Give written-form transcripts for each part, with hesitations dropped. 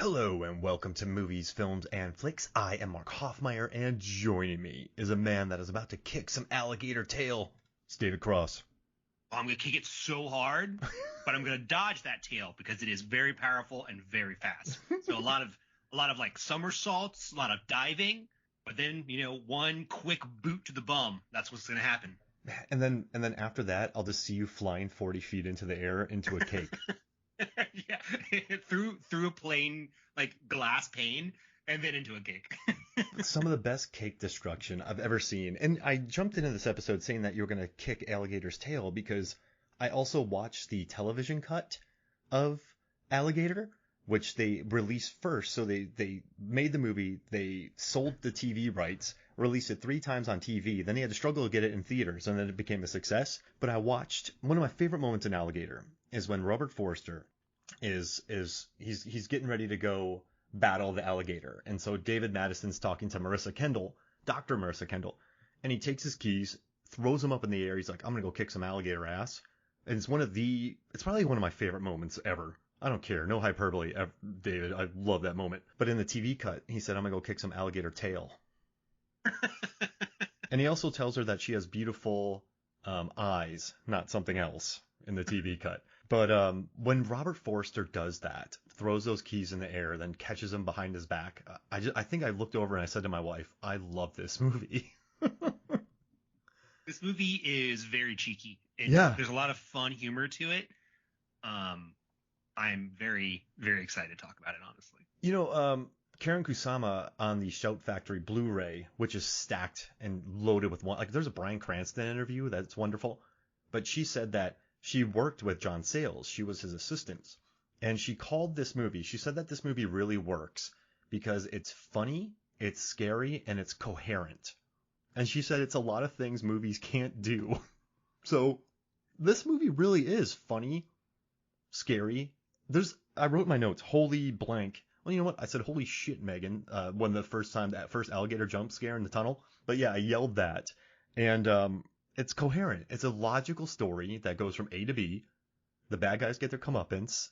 Hello and welcome to Movies, Films, and Flicks. I am Mark Hoffmeyer, and joining me is a man that is about to kick some alligator tail. It's David Cross. I'm going to kick it so hard, but I'm going to dodge that tail because it is very powerful and very fast. So a lot of like somersaults, a lot of diving, but then, one quick boot to the bum. That's what's going to happen. And then after that, I'll just see you flying 40 feet into the air into a cake. Yeah, through a plane, like glass pane, and then into a cake. Some of the best cake destruction I've ever seen. And I jumped into this episode saying that you were going to kick Alligator's tail because I also watched the television cut of Alligator, which they released first. So they made the movie, they sold the TV rights, released it 3 times on TV. Then they had to struggle to get it in theaters, and then it became a success. But I watched one of my favorite moments in Alligator is when Robert Forster he's getting ready to go battle the alligator. And so David Madison's talking to Dr. Marissa Kendall, and he takes his keys, throws them up in the air. He's like, I'm going to go kick some alligator ass. And it's probably one of my favorite moments ever. I don't care. No hyperbole, David. I love that moment. But in the TV cut, he said, I'm going to go kick some alligator tail. And he also tells her that she has beautiful eyes, not something else in the TV cut. But when Robert Forster does that, throws those keys in the air, then catches them behind his back, I think I looked over and I said to my wife, I love this movie. This movie is very cheeky. Yeah. There's a lot of fun humor to it. I'm very, very excited to talk about it, honestly. Karen Kusama on the Shout Factory Blu-ray, which is stacked and loaded with there's a Bryan Cranston interview that's wonderful, but she said that she worked with John Sayles. She was his assistant. And she said that this movie really works because it's funny, it's scary, and it's coherent. And she said it's a lot of things movies can't do. So this movie really is funny, scary. I wrote my notes, holy blank. Well, you know what? I said, holy shit, Megan, when that first alligator jump scare in the tunnel. But yeah, I yelled that. And it's coherent. It's a logical story that goes from A to B. The bad guys get their comeuppance.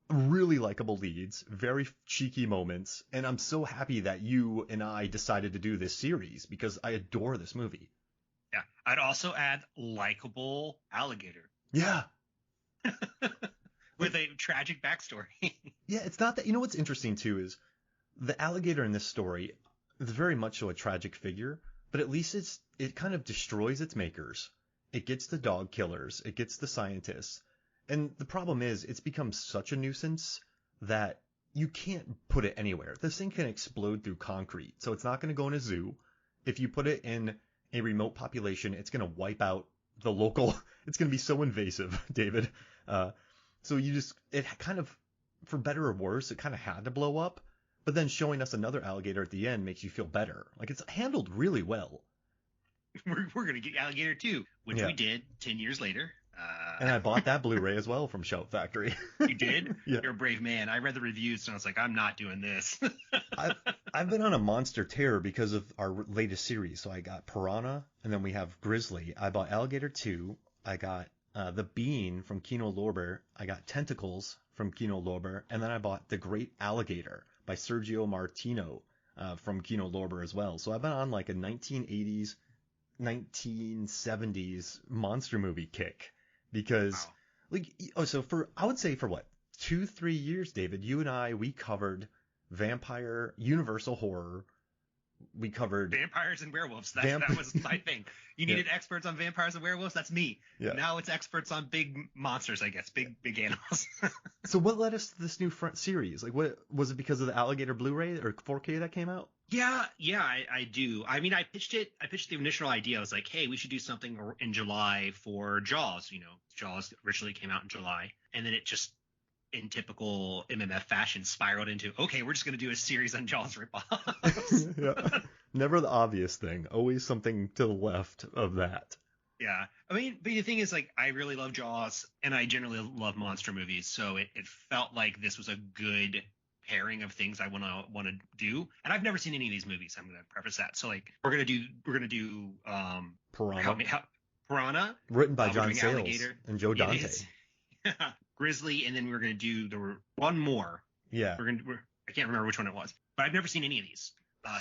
Really likable leads, very cheeky moments. And I'm so happy that you and I decided to do this series because I adore this movie. Yeah. I'd also add likable alligator. Yeah. With a tragic backstory. Yeah, it's not that. You know what's interesting too is the alligator in this story is very much so a tragic figure, but at least it kind of destroys its makers. It gets the dog killers. It gets the scientists. And the problem is it's become such a nuisance that you can't put it anywhere. This thing can explode through concrete, so it's not going to go in a zoo. If you put it in a remote population, it's going to wipe out the local. It's going to be so invasive, David. So it kind of, for better or worse, it kind of had to blow up. But then showing us another alligator at the end makes you feel better. Like, it's handled really well. We're going to get Alligator 2, which we did 10 years later. And I bought that Blu-ray as well from Shout Factory. You did? Yeah. You're a brave man. I read the reviews and I was like, I'm not doing this. I've been on a monster tear because of our latest series. So I got Piranha, and then we have Grizzly. I bought Alligator 2. I got The Bean from Kino Lorber. I got Tentacles from Kino Lorber. And then I bought The Great Alligator by Sergio Martino from Kino Lorber as well. So I've been on like a 1980s, 1970s monster movie kick. Because, I would say for what, 2-3 years, David, you and I, we covered vampire, universal horror. We covered vampires and werewolves. That was my thing. You needed experts on vampires and werewolves. That's me. Yeah. Now it's experts on big monsters, I guess, big animals. So what led us to this new series? Like, what was it because of the Alligator Blu-ray or 4K that came out? Yeah, I do. I mean, I pitched the initial idea. I was like, hey, we should do something in July for Jaws. Jaws originally came out in July, and then it just, in typical MMF fashion, spiraled into, okay, we're just going to do a series on Jaws ripoffs. Yeah. Never the obvious thing. Always something to the left of that. Yeah. I mean, but the thing is, like, I really love Jaws, and I generally love monster movies, so it felt like this was a good pairing of things I want to do. And I've never seen any of these movies. I'm going to preface that. So, like, we're going to do Piranha. Written by John Sayles and Joe Dante. Grizzly, and then we're going to do one more. Yeah. I can't remember which one it was, but I've never seen any of these.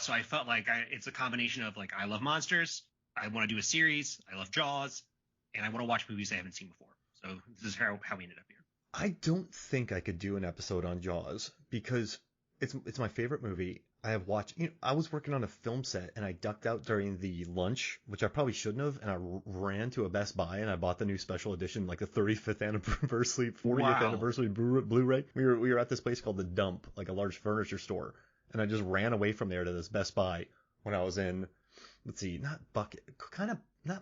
So I felt like it's a combination of like I love monsters, I want to do a series, I love Jaws, and I want to watch movies I haven't seen before. So this is how we ended up here. I don't think I could do an episode on Jaws because it's my favorite movie. I have watched, I was working on a film set and I ducked out during the lunch, which I probably shouldn't have, and I ran to a Best Buy and I bought the new special edition, like the 35th anniversary, 40th anniversary Blu-ray. We were at this place called The Dump, like a large furniture store, and I just ran away from there to this Best Buy when I was in, let's see, not Buckhead. Yeah,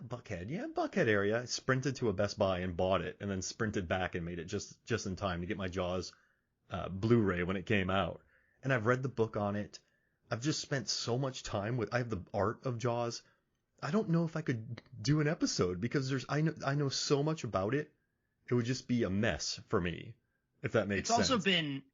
Buckhead area. I sprinted to a Best Buy and bought it, and then sprinted back and made it just in time to get my Jaws Blu-ray when it came out. And I've read the book on it. I've just spent so much time with. I have the art of Jaws. I don't know if I could do an episode because I know so much about it. It would just be a mess for me, if that makes sense.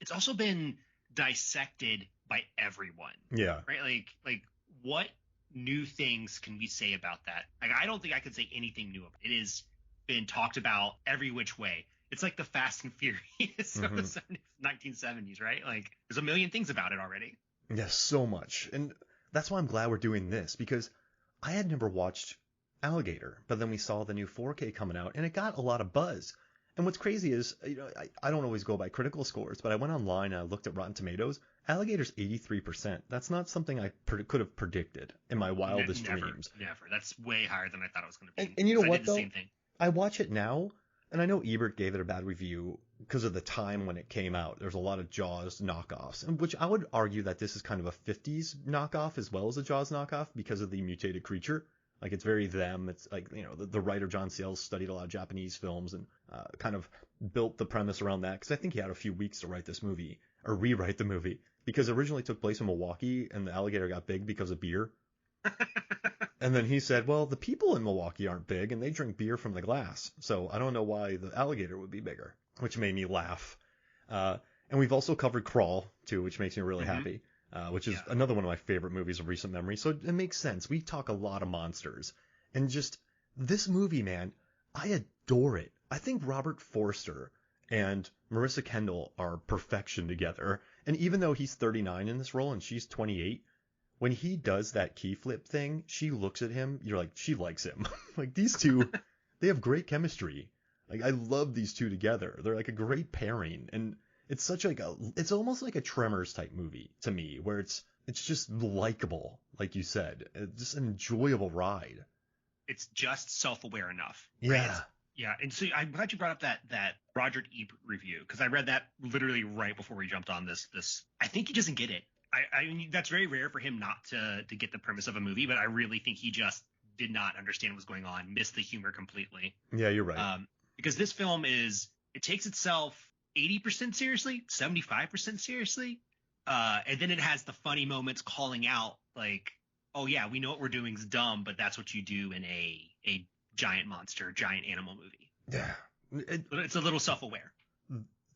It's also been dissected by everyone. Yeah. Right. Like what new things can we say about that? Like, I don't think I could say anything new. It has been talked about every which way. It's like the Fast and Furious of the 1970s, right? Like, there's a million things about it already. Yes, so much. And that's why I'm glad we're doing this, because I had never watched Alligator, but then we saw the new 4K coming out, and it got a lot of buzz. And what's crazy is, I don't always go by critical scores, but I went online and I looked at Rotten Tomatoes. Alligator's 83%. That's not something I could have predicted in my wildest dreams. Never. That's way higher than I thought it was going to be. And you know what, I did though? the same thing. I watch it now, and I know Ebert gave it a bad review because of the time when it came out. There's a lot of Jaws knockoffs, which I would argue that this is kind of a 50s knockoff as well as a Jaws knockoff because of the mutated creature. Like, it's very them. It's like, the writer John Sayles studied a lot of Japanese films and kind of built the premise around that, because I think he had a few weeks to write this movie or rewrite the movie, because it originally took place in Milwaukee and the alligator got big because of beer. And then he said, well, the people in Milwaukee aren't big and they drink beer from the glass, so I don't know why the alligator would be bigger, which made me laugh. And we've also covered Crawl too, which makes me really happy. Which is another one of my favorite movies of recent memory. So it makes sense. We talk a lot of monsters. And just this movie, man, I adore it. I think Robert Forster and Marissa Kendall are perfection together. And even though he's 39 in this role and she's 28, when he does that key flip thing, she looks at him. You're like, she likes him. Like, these two, they have great chemistry. Like, I love these two together. They're like a great pairing. And it's such like it's almost like a Tremors type movie to me, where it's just likable, like you said. It's just an enjoyable ride. It's just self-aware enough. Yeah. Right? Yeah. And so I'm glad you brought up that Roger Ebert review, because I read that literally right before we jumped on this. I think he doesn't get it. I mean, that's very rare for him not to get the premise of a movie, but I really think he just did not understand what was going on, missed the humor completely. Yeah, you're right. Because this film it takes itself 80% seriously, 75% seriously. And then it has the funny moments calling out like, oh yeah, we know what we're doing is dumb, but that's what you do in a giant monster, giant animal movie. Yeah. It's a little self-aware.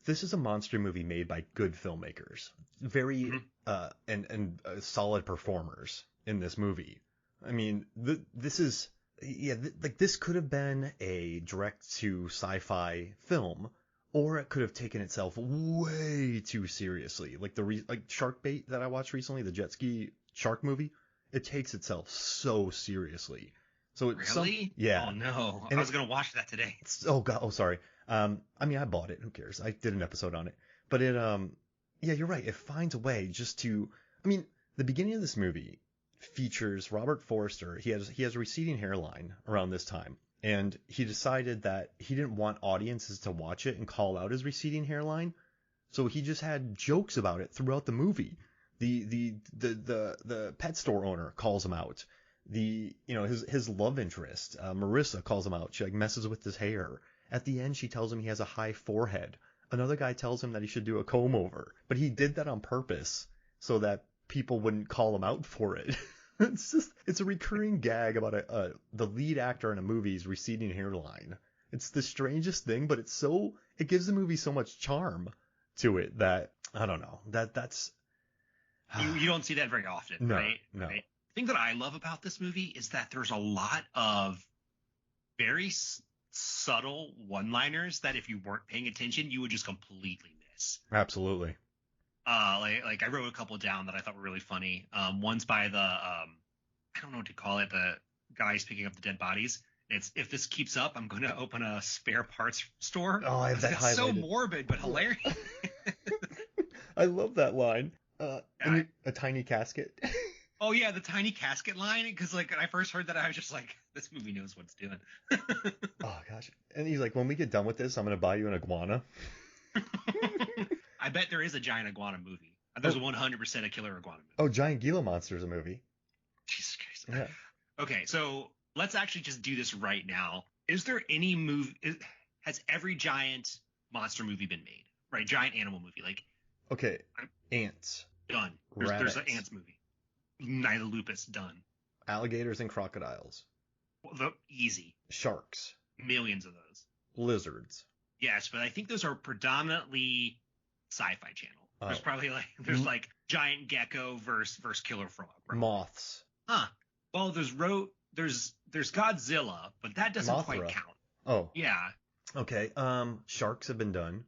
This is a monster movie made by good filmmakers, very and solid performers in this movie. I mean, this is like this could have been a direct to sci-fi film, or it could have taken itself way too seriously. Like like Shark Bait that I watched recently, the jet ski shark movie. It takes itself so seriously. So really? Yeah. Oh no, and I was gonna watch that today. Oh god. Oh sorry. I mean, I bought it. Who cares? I did an episode on it. But it yeah, you're right. It finds a way just to. I mean, the beginning of this movie features Robert Forster. He has a receding hairline around this time. And he decided that he didn't want audiences to watch it and call out his receding hairline, so he just had jokes about it throughout the movie. The pet store owner calls him out. His love interest, Marissa, calls him out. She like messes with his hair. At the end, she tells him he has a high forehead. Another guy tells him that he should do a comb over, but he did that on purpose so that people wouldn't call him out for it. It's a recurring gag about the lead actor in a movie's receding hairline. It's the strangest thing, but it gives the movie so much charm to it that I don't know, that's you don't see that very often, no, right? No. Right? The thing that I love about this movie is that there's a lot of very subtle one-liners that if you weren't paying attention, you would just completely miss. Absolutely. Like I wrote a couple down that I thought were really funny. One's by I don't know what to call it, the guys picking up the dead bodies. It's, if this keeps up, I'm going to open a spare parts store. Oh, I have that highlighted. So morbid but hilarious. I love that line. Yeah. A tiny casket. Oh yeah, the tiny casket line. Because like when I first heard that, I was just like, this movie knows what it's doing. Oh gosh. And he's like, when we get done with this, I'm going to buy you an iguana. I bet there is a giant iguana movie. There's 100% a killer iguana movie. Oh, Giant Gila Monster's a movie. Jesus Christ. Yeah. Okay, so let's actually just do this right now. Is there any movie? Has every giant monster movie been made? Right, giant animal movie. Like, okay, ants. Done. There's an ants movie. Night of the Lupus, done. Alligators and crocodiles. Easy. Sharks. Millions of those. Lizards. Yes, but I think those are predominantly Sci-Fi Channel. There's like giant gecko versus killer frog. Right? Moths. Huh. Well, there's Godzilla, but that doesn't Mothra. quite count. Oh. Yeah. Okay. Sharks have been done.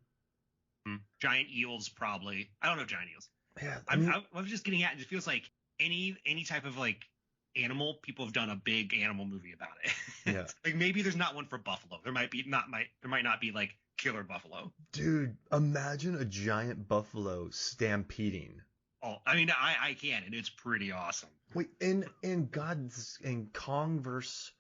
Giant eels, probably. I don't know giant eels. Yeah. I was just getting at it. It feels like any type of like animal, people have done a big animal movie about it. Yeah. Like maybe there's not one for buffalo. There might not be like killer buffalo. Dude, imagine a giant buffalo stampeding. Oh, I mean, I can, and it's pretty awesome. Wait, in Kong versus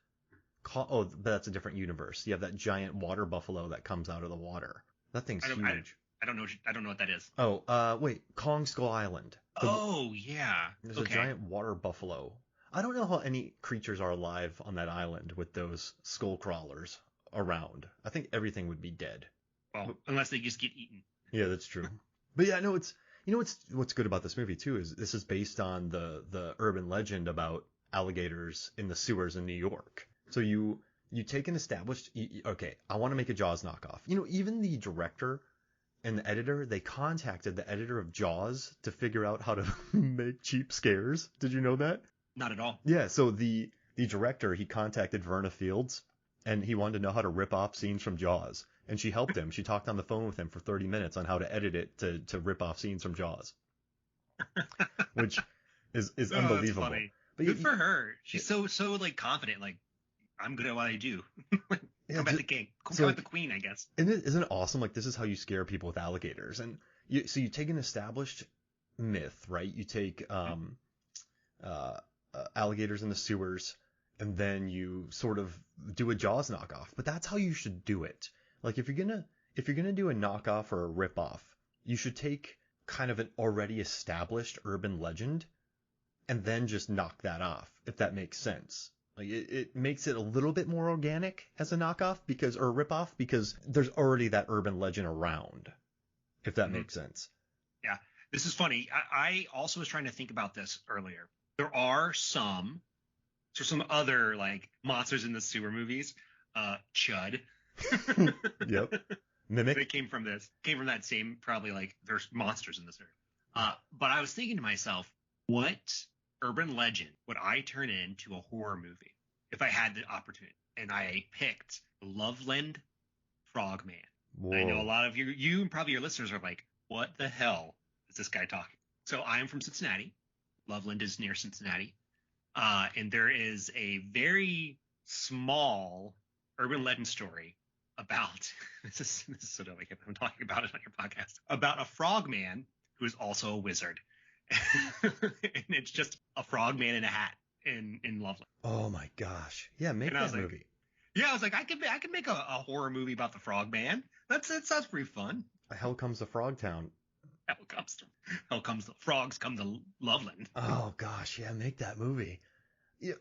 Kong, oh, that's a different universe. You have that giant water buffalo that comes out of the water. That thing's huge. I don't know what that is. Oh, wait, Kong Skull Island. Oh yeah. There's a giant water buffalo. I don't know how any creatures are alive on that island with those skull crawlers around. I think everything would be dead. Well, unless they just get eaten. Yeah, that's true. But yeah, no, what's good about this movie too is this is based on the urban legend about alligators in the sewers in New York. So you take an established, okay, I want to make a Jaws knockoff. Even the director and the editor, they contacted the editor of Jaws to figure out how to make cheap scares. Did you know that? Not at all. Yeah, so the director, he contacted Verna Fields, and he wanted to know how to rip off scenes from Jaws. And she helped him. She talked on the phone with him for 30 minutes on how to edit it to rip off scenes from Jaws. Which is unbelievable. That's funny. But good for her. She's so like confident, like, I'm good at what I do. Come at the king. Come at the queen, I guess. Isn't it awesome? Like, this is how you scare people with alligators. And so you take an established myth, right? You take alligators in the sewers, and then you sort of do a Jaws knockoff. But that's how you should do it. Like, if you're gonna do a knockoff or a ripoff, you should take kind of an already established urban legend and then just knock that off, if that makes sense. Like, it makes it a little bit more organic as a knockoff or a ripoff because there's already that urban legend around, if that makes sense. Yeah, this is funny. I also was trying to think about this earlier. There are some other like monsters in the sewer movies. Chud. Yep. Mimic. They came from that same, probably, like, there's monsters in this area. But I was thinking to myself, what urban legend would I turn into a horror movie if I had the opportunity? And I picked Loveland Frogman. Whoa. I know a lot of you and probably your listeners are like, what the hell is this guy talking? So I'm from Cincinnati. Loveland is near Cincinnati. And there is a very small urban legend story about this is so delicate. I'm talking about it on your podcast about a frogman who is also a wizard, and it's just a frogman in a hat in Loveland. Oh my gosh! Yeah, make that movie. Yeah, I was like, I could make a horror movie about the frogman. That sounds pretty fun. Hell comes to Frogtown. Hell comes the frogs come to Loveland. Oh gosh, yeah, make that movie. Yeah,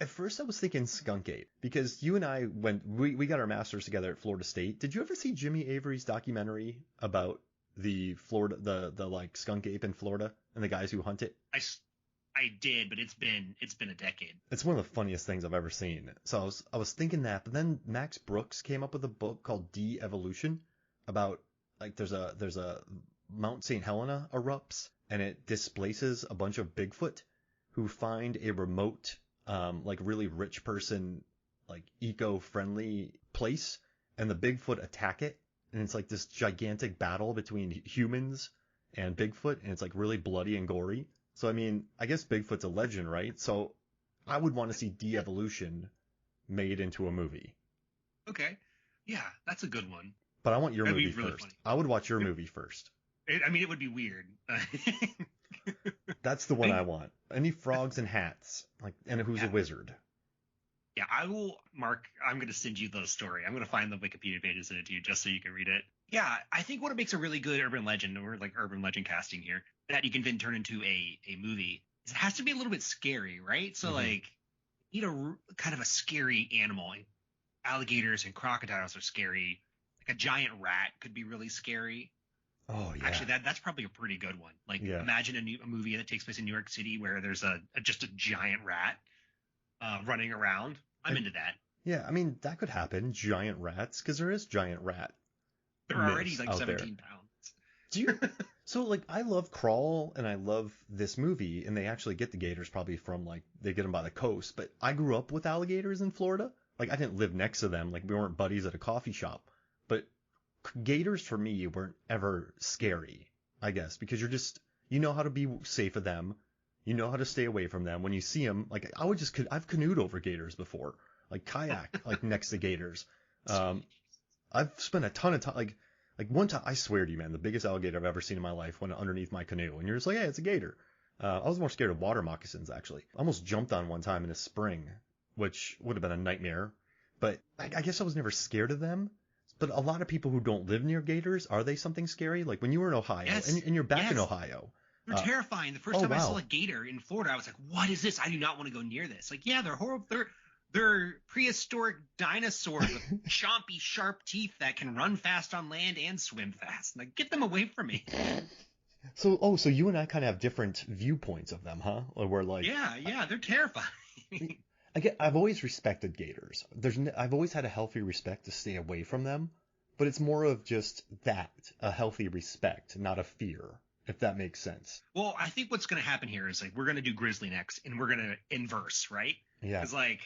at first I was thinking Skunk Ape because you and I we got our masters together at Florida State. Did you ever see Jimmy Avery's documentary about the like skunk ape in Florida and the guys who hunt it? I did, but it's been a decade. It's one of the funniest things I've ever seen. So I was thinking that, but then Max Brooks came up with a book called De-Evolution about, like, there's a Mount St. Helena erupts and it displaces a bunch of Bigfoot who find a remote, like, really rich person, like, eco-friendly place, and the Bigfoot attack it, and it's like this gigantic battle between humans and Bigfoot, and it's like really bloody and gory. So I mean, I guess Bigfoot's a legend, right? So I would want to see de-evolution made into a movie. Okay. Yeah, that's a good one. But I want your That'd movie be really first. funny. I would watch your movie first. I mean, it would be weird. That's the one I want. Any frogs and hats, like, and who's a wizard? Yeah, I will, Mark. I'm going to send you the story. I'm going to find the Wikipedia page and send it to you just so you can read it. Yeah, I think what makes a really good urban legend, or like urban legend casting here, that you can then turn into a movie, is it has to be a little bit scary, right? So like, you know, kind of a scary animal. Alligators and crocodiles are scary. Like a giant rat could be really scary. Oh yeah. Actually, that's probably a pretty good one. Like, imagine a movie that takes place in New York City where there's just a giant rat running around. I'm into that. Yeah, I mean that could happen. Giant rats, because there is giant rat. They're already like 17 pounds. Do you? So like, I love Crawl and I love this movie, and they actually get the gators probably from like they get them by the coast. But I grew up with alligators in Florida. Like I didn't live next to them. Like we weren't buddies at a coffee shop. But gators for me weren't ever scary, I guess, because you know how to be safe of them. You know how to stay away from them. When you see them, like I've canoed over gators before, like kayak, like next to gators. I've spent a ton of time, like one time, I swear to you, man, the biggest alligator I've ever seen in my life went underneath my canoe, and you're just like, hey, it's a gator. I was more scared of water moccasins, actually. I almost jumped on one time in a spring, which would have been a nightmare, but I guess I was never scared of them. But a lot of people who don't live near gators, are they something scary? Like when you were in Ohio, and you're back in Ohio. They're terrifying. The first time I saw a gator in Florida, I was like, what is this? I do not want to go near this. Like, yeah, they're horrible. They're prehistoric dinosaurs with chompy, sharp teeth that can run fast on land and swim fast. Like, get them away from me. So you and I kind of have different viewpoints of them, huh? Or we're like, yeah, they're terrifying. I've always respected gators. I've always had a healthy respect to stay away from them, but it's more of just that, a healthy respect, not a fear, if that makes sense. Well, I think what's going to happen here is like we're going to do grizzly next, and we're going to inverse, right? Yeah. Because like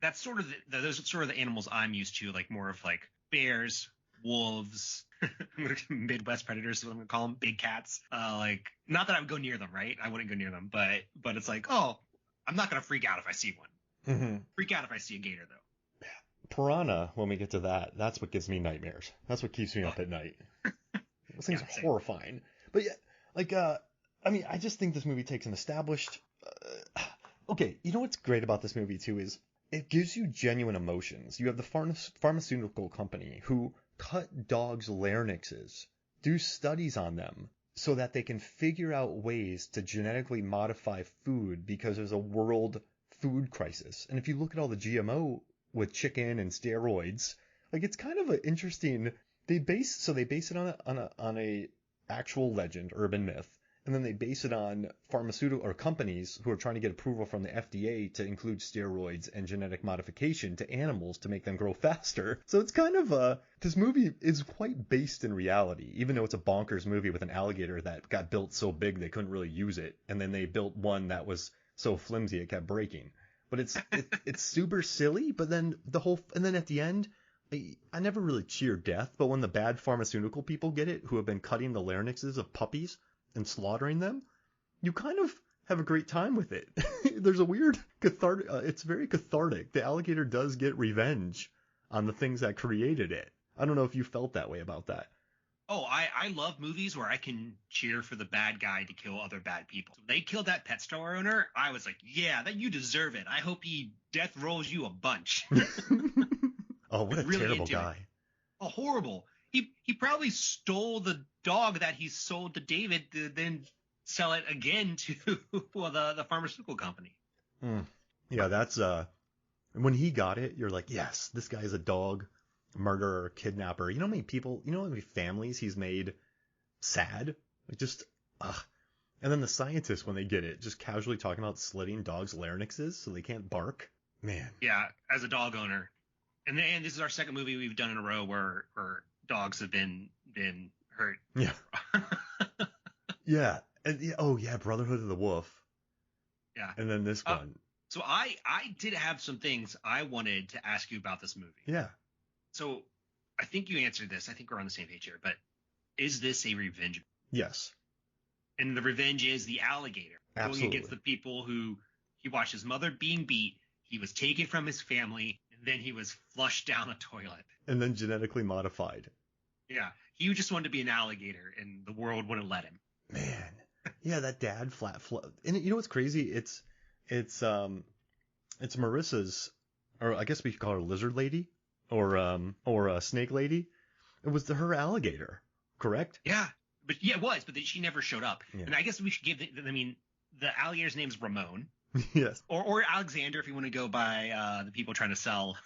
that's sort of those are sort of the animals I'm used to, like more of like bears, wolves, Midwest predators is what I'm going to call them, big cats. Like not that I would go near them, right? I wouldn't go near them, but it's like, oh, I'm not going to freak out if I see one. Mm-hmm. Freak out if I see a gator, though. Piranha, when we get to that, that's what gives me nightmares. That's what keeps me up at night. Those things are horrifying. But yeah, like, I mean, I just think this movie takes an established... okay, you know what's great about this movie, too, is it gives you genuine emotions. You have the pharmaceutical company who cut dogs' larynxes, do studies on them, so that they can figure out ways to genetically modify food because there's a world food crisis. And if you look at all the GMO with chicken and steroids, like it's kind of an interesting. They base it on a actual legend, urban myth, and then they base it on pharmaceutical or companies who are trying to get approval from the FDA to include steroids and genetic modification to animals to make them grow faster. So it's kind of this movie is quite based in reality, even though it's a bonkers movie with an alligator that got built so big they couldn't really use it, and then they built one that was so flimsy it kept breaking. But it's super silly. But then then at the end, I never really cheer death. But when the bad pharmaceutical people get it, who have been cutting the larynxes of puppies and slaughtering them, you kind of have a great time with it. There's a weird cathartic. It's very cathartic. The alligator does get revenge on the things that created it. I don't know if you felt that way about that. Oh, I love movies where I can cheer for the bad guy to kill other bad people. So they killed that pet store owner. I was like, yeah, that you deserve it. I hope he death rolls you a bunch. Oh, what a really terrible guy. Oh, horrible. He probably stole the dog that he sold to David to then sell it again to the pharmaceutical company. Yeah, that's when he got it, you're like, yes, this guy's a dog murderer, kidnapper. You know how many people, you know how many families he's made sad? Like just, And then the scientists, when they get it, just casually talking about slitting dogs' larynxes so they can't bark. Man. Yeah, as a dog owner. And this is our second movie we've done in a row where dogs have been hurt. Yeah. Yeah. And oh yeah, Brotherhood of the Wolf. Yeah. And then this one. So I did have some things I wanted to ask you about this movie. Yeah. So I think you answered this. I think we're on the same page here. But is this a revenge? Yes. And the revenge is the alligator Absolutely. going against the people who he watched his mother being beat. He was taken from his family, and then he was flushed down a toilet. And then genetically modified. Yeah, he just wanted to be an alligator, and the world wouldn't let him. Man, yeah, that dad and you know what's crazy? It's Marissa's, or I guess we could call her lizard lady, or a snake lady. It was her alligator, correct? Yeah, but yeah, it was, but she never showed up. Yeah. And I guess we should give the alligator's name is Ramon. Yes. Or Alexander if you want to go by the people trying to sell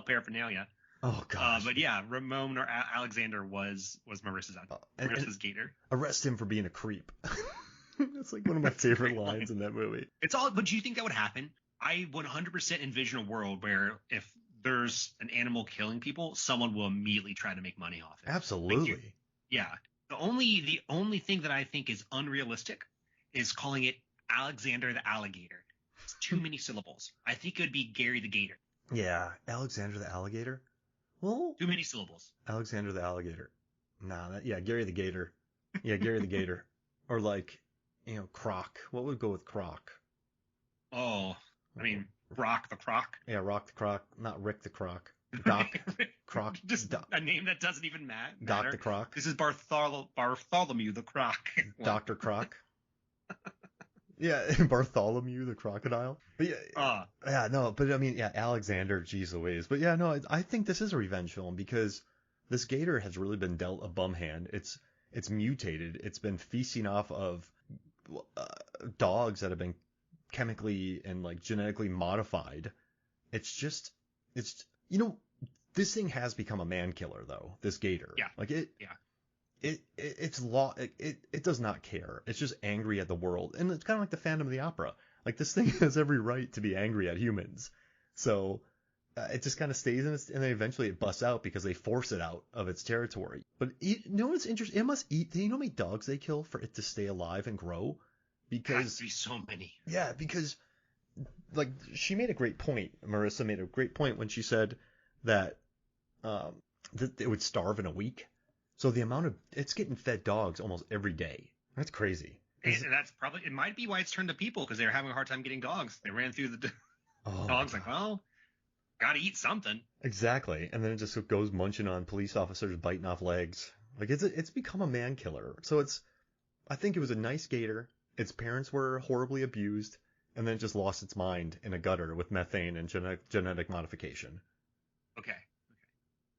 paraphernalia. Oh gosh. But yeah, Ramon or Alexander was Marissa's gator. Arrest him for being a creep. That's like one of my favorite lines in that movie. But do you think that would happen? I would 100% envision a world where if there's an animal killing people, someone will immediately try to make money off it. Absolutely. Yeah. The only thing that I think is unrealistic is calling it Alexander the alligator. It's too many syllables. I think it would be Gary the gator. Yeah, Alexander the alligator. Well, too many syllables. Alexander the alligator. Gary the gator. Yeah, Gary the gator. Or like, Croc. What would go with Croc? Oh, I mean, Rock the Croc. Yeah, Rock the Croc, not Rick the Croc. Doc Croc. Just a name that doesn't even matter. Doc the Croc. This is Bartholomew the Croc. Dr. Croc. Yeah, Bartholomew the crocodile. But Alexander, geez Louise. But yeah, no, I think this is a revenge film because this gator has really been dealt a bum hand. It's mutated. It's been feasting off of dogs that have been chemically and like genetically modified. This thing has become a man killer though. This gator. Yeah. Like it. Yeah. It does not care. It's just angry at the world. And it's kind of like the Phantom of the Opera. Like this thing has every right to be angry at humans. So it just kind of stays in it, and then eventually it busts out because they force it out of its territory. But you know what's interesting? It must eat. Do you know how many dogs they kill for it to stay alive and grow? Because has to be so many. Yeah, because like she made a great point. Marissa made a great point when she said that it would starve in a week. So the amount of it's getting fed dogs almost every day. That's crazy. And that's probably it might be why it's turned to people because they were having a hard time getting dogs. They ran through the dogs like, well, gotta eat something. Exactly. And then it just goes munching on police officers biting off legs. Like it's become a man killer. So I think it was a nice gator. Its parents were horribly abused, and then it just lost its mind in a gutter with methane and genetic modification. Okay.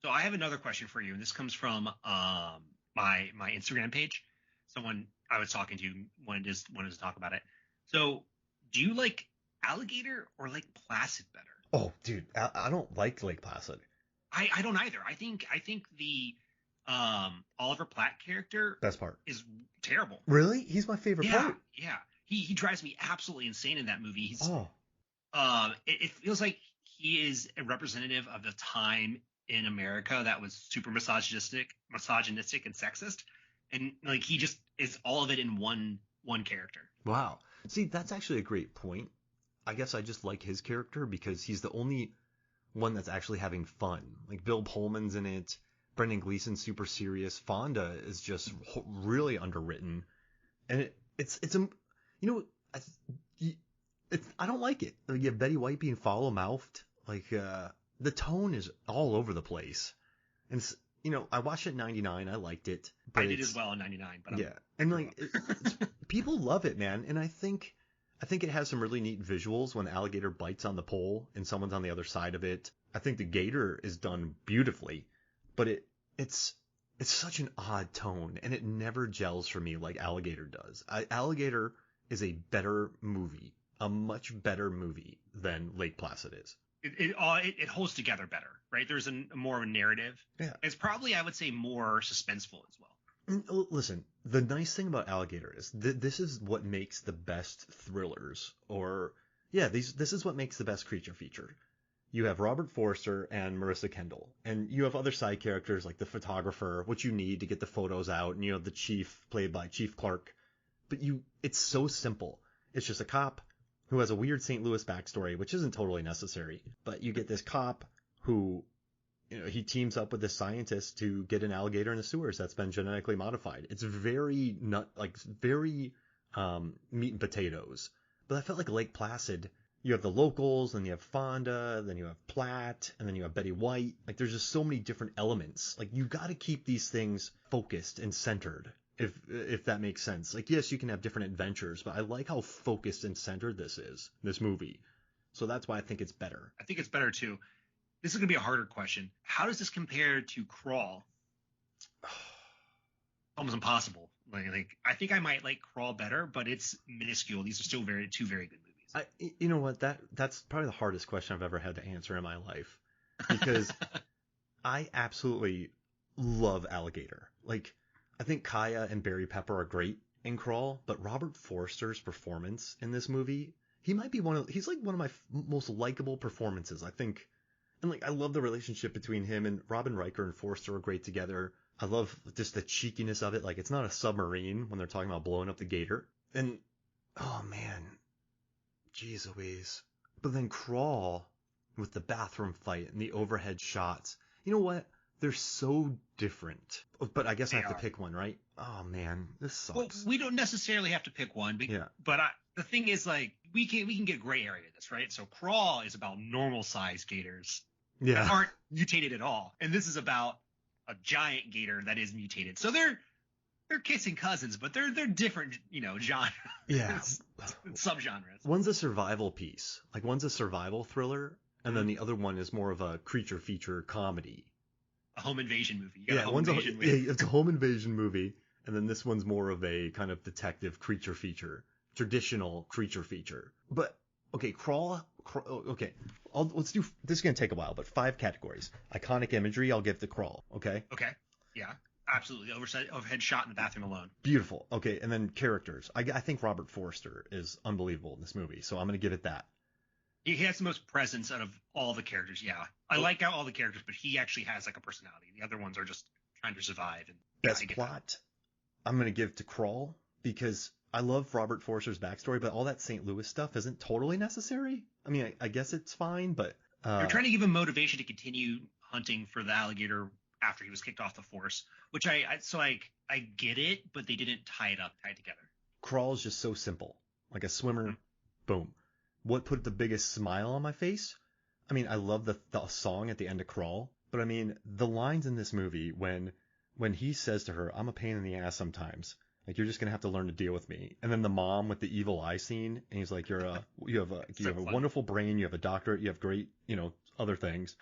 So I have another question for you, and this comes from my Instagram page. Someone I was talking to wanted to talk about it. So, do you like Alligator or Lake Placid better? Oh, dude, I don't like Lake Placid. I don't either. I think the Oliver Platt character best part is terrible. Really? He's my favorite part. Yeah. He drives me absolutely insane in that movie. It feels like he is a representative of the time in America that was super misogynistic and sexist, and like he just is all of it in one character. Wow. See, that's actually a great point. I guess I just like his character because he's the only one that's actually having fun. Like Bill Pullman's in it, Brendan Gleeson's super serious, Fonda is just really underwritten, and I don't like it. Like, you have Betty White being foul-mouthed, like the tone is all over the place. And I watched it in '99. I liked it. I did as well in '99. But yeah, and like people love it, man. And I think it has some really neat visuals when the alligator bites on the pole and someone's on the other side of it. I think the gator is done beautifully, but it's such an odd tone, and it never gels for me like Alligator does. Alligator is a better movie, a much better movie than Lake Placid is. It holds together better, right? There's more of a narrative. Yeah. It's probably, I would say, more suspenseful as well. Listen, the nice thing about Alligator is this is what makes the best thrillers, this is what makes the best creature feature. You have Robert Forster and Marissa Kendall, and you have other side characters like the photographer, which you need to get the photos out, and you have the chief played by Chief Clark. But it's so simple. It's just a cop who has a weird St. Louis backstory, which isn't totally necessary. But you get this cop who he teams up with the scientist to get an alligator in the sewers that's been genetically modified. It's very very meat and potatoes. But I felt like Lake Placid, you have the locals, then you have Fonda, then you have Platt, and then you have Betty White. Like, there's just so many different elements. Like, you got to keep these things focused and centered, if that makes sense. Like, yes, you can have different adventures, but I like how focused and centered this movie. So that's why I think it's better. I think it's better too. This is going to be a harder question. How does this compare to Crawl? Almost impossible. Like I think I might like Crawl better, but it's minuscule. These are still two very good movies. You know what? That's probably the hardest question I've ever had to answer in my life, because I absolutely love Alligator. Like, I think Kaya and Barry Pepper are great in Crawl, but Robert Forster's performance in this movie, he's like one of my most likable performances, I think. And like, I love the relationship between him and Robin Riker and Forster are great together. I love just the cheekiness of it. Like, it's not a submarine when they're talking about blowing up the gator. And, oh man, jeez Louise. But then Crawl, with the bathroom fight and the overhead shots. You know what? They're so different. But I guess I have to pick one, right? Oh man, this sucks. Well, we don't necessarily have to pick one. But the thing is, like, we can get gray area to this, right? So Crawl is about normal sized gators that aren't mutated at all, and this is about a giant gator that is mutated. So they're kissing cousins, but they're different, genres. Yeah. Subgenres. One's a survival piece. Like, one's a survival thriller, and then the other one is more of a creature feature comedy. A home invasion movie. It's a home invasion movie, and then this one's more of a kind of detective creature feature, traditional creature feature. But okay, Crawl. Okay, let's do. This is gonna take a while, but 5 categories. Iconic imagery, I'll give to Crawl. Okay. Okay. Yeah. Absolutely. Overhead shot in the bathroom alone. Beautiful. Okay, and then characters. I think Robert Forster is unbelievable in this movie, so I'm gonna give it that. He has the most presence out of all the characters, yeah. I like out all the characters, but he actually has like a personality. The other ones are just trying to survive. And best plot, I'm going to give to Crawl, because I love Robert Forster's backstory, but all that St. Louis stuff isn't totally necessary. I mean, I guess it's fine, but... They're trying to give him motivation to continue hunting for the alligator after he was kicked off the force, which I get it, but they didn't tie it together. Crawl is just so simple. Like a swimmer, boom. What put the biggest smile on my face? I mean, I love the song at the end of Crawl, but I mean, the lines in this movie when he says to her, "I'm a pain in the ass sometimes. Like, you're just gonna have to learn to deal with me." And then the mom with the evil eye scene, and he's like, you have a wonderful brain, you have a doctorate, you have great, other things.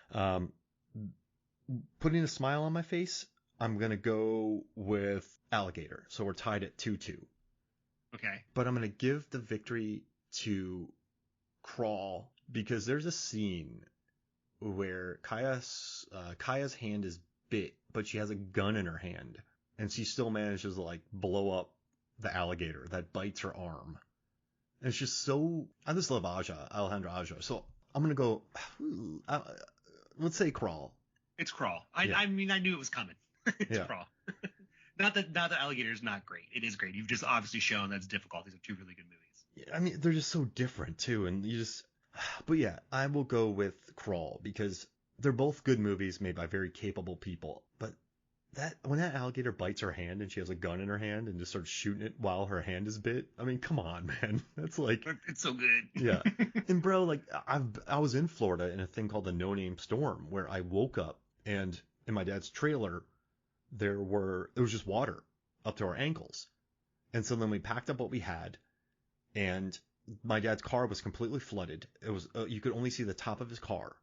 Putting a smile on my face, I'm gonna go with Alligator. So we're tied at 2-2. Okay. But I'm gonna give the victory to Crawl, because there's a scene where Kaya's hand is bit, but she has a gun in her hand, and she still manages to like blow up the alligator that bites her arm. And it's just so... I just love Alejandro Aja. So I'm gonna go... let's say Crawl. It's Crawl. I mean, I knew it was coming. It's Crawl. Not that Alligator is not great. It is great. You've just obviously shown that's difficult. These are 2 really good movies. I mean, they're just so different too, and you just... But yeah, I will go with Crawl, because they're both good movies made by very capable people. But when that alligator bites her hand and she has a gun in her hand and just starts shooting it while her hand is bit, I mean, come on, man. That's like... It's so good. Yeah. And bro, like, I was in Florida in a thing called the No Name Storm, where I woke up and in my dad's trailer, there was just water up to our ankles. And so then we packed up what we had, and my dad's car was completely flooded. It was you could only see the top of his car,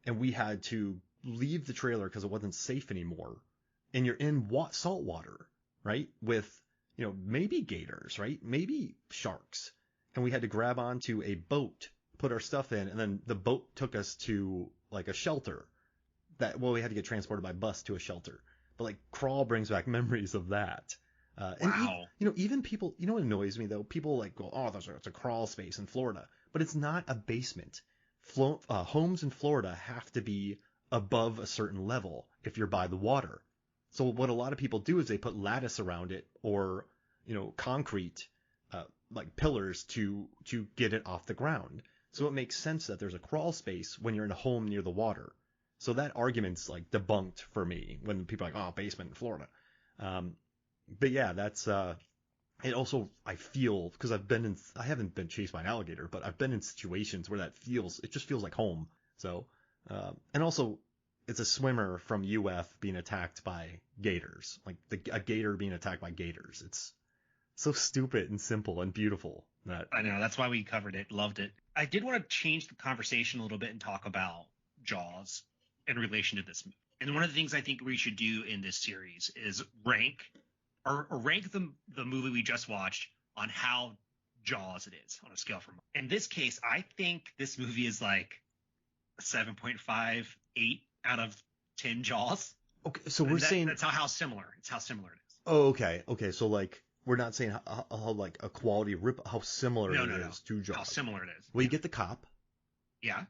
and we had to leave the trailer because it wasn't safe anymore. And you're in salt water, right? With maybe gators, right? Maybe sharks. And we had to grab onto a boat, put our stuff in, and then the boat took us to like a shelter. We had to get transported by bus to a shelter. But like Crawl brings back memories of that. Wow. And even people, what annoys me though? People like go, "Oh, it's a crawl space in Florida," but it's not a basement. Homes in Florida have to be above a certain level if you're by the water. So what a lot of people do is they put lattice around it, or concrete, like pillars to get it off the ground. So it makes sense that there's a crawl space when you're in a home near the water. So that argument's like debunked for me when people are like, oh, basement in Florida. But yeah, that's it also, I feel, because I haven't been chased by an alligator, but I've been in situations where it just feels like home. So, and also it's a swimmer from UF being attacked by gators, like a gator being attacked by gators. It's so stupid and simple and beautiful. I know, that's why we covered it, loved it. I did want to change the conversation a little bit and talk about Jaws in relation to this movie. And one of the things I think we should do in this series is rank the movie we just watched on how Jaws it is on a scale from. In this case, I think this movie is like 7.58 out of 10 Jaws. Okay, so we're saying that's how similar. It's how similar it is. Oh, okay. Okay, so like we're not saying how like a quality rip, how similar it is to Jaws. How similar it is. Well, you get the cop. Yeah.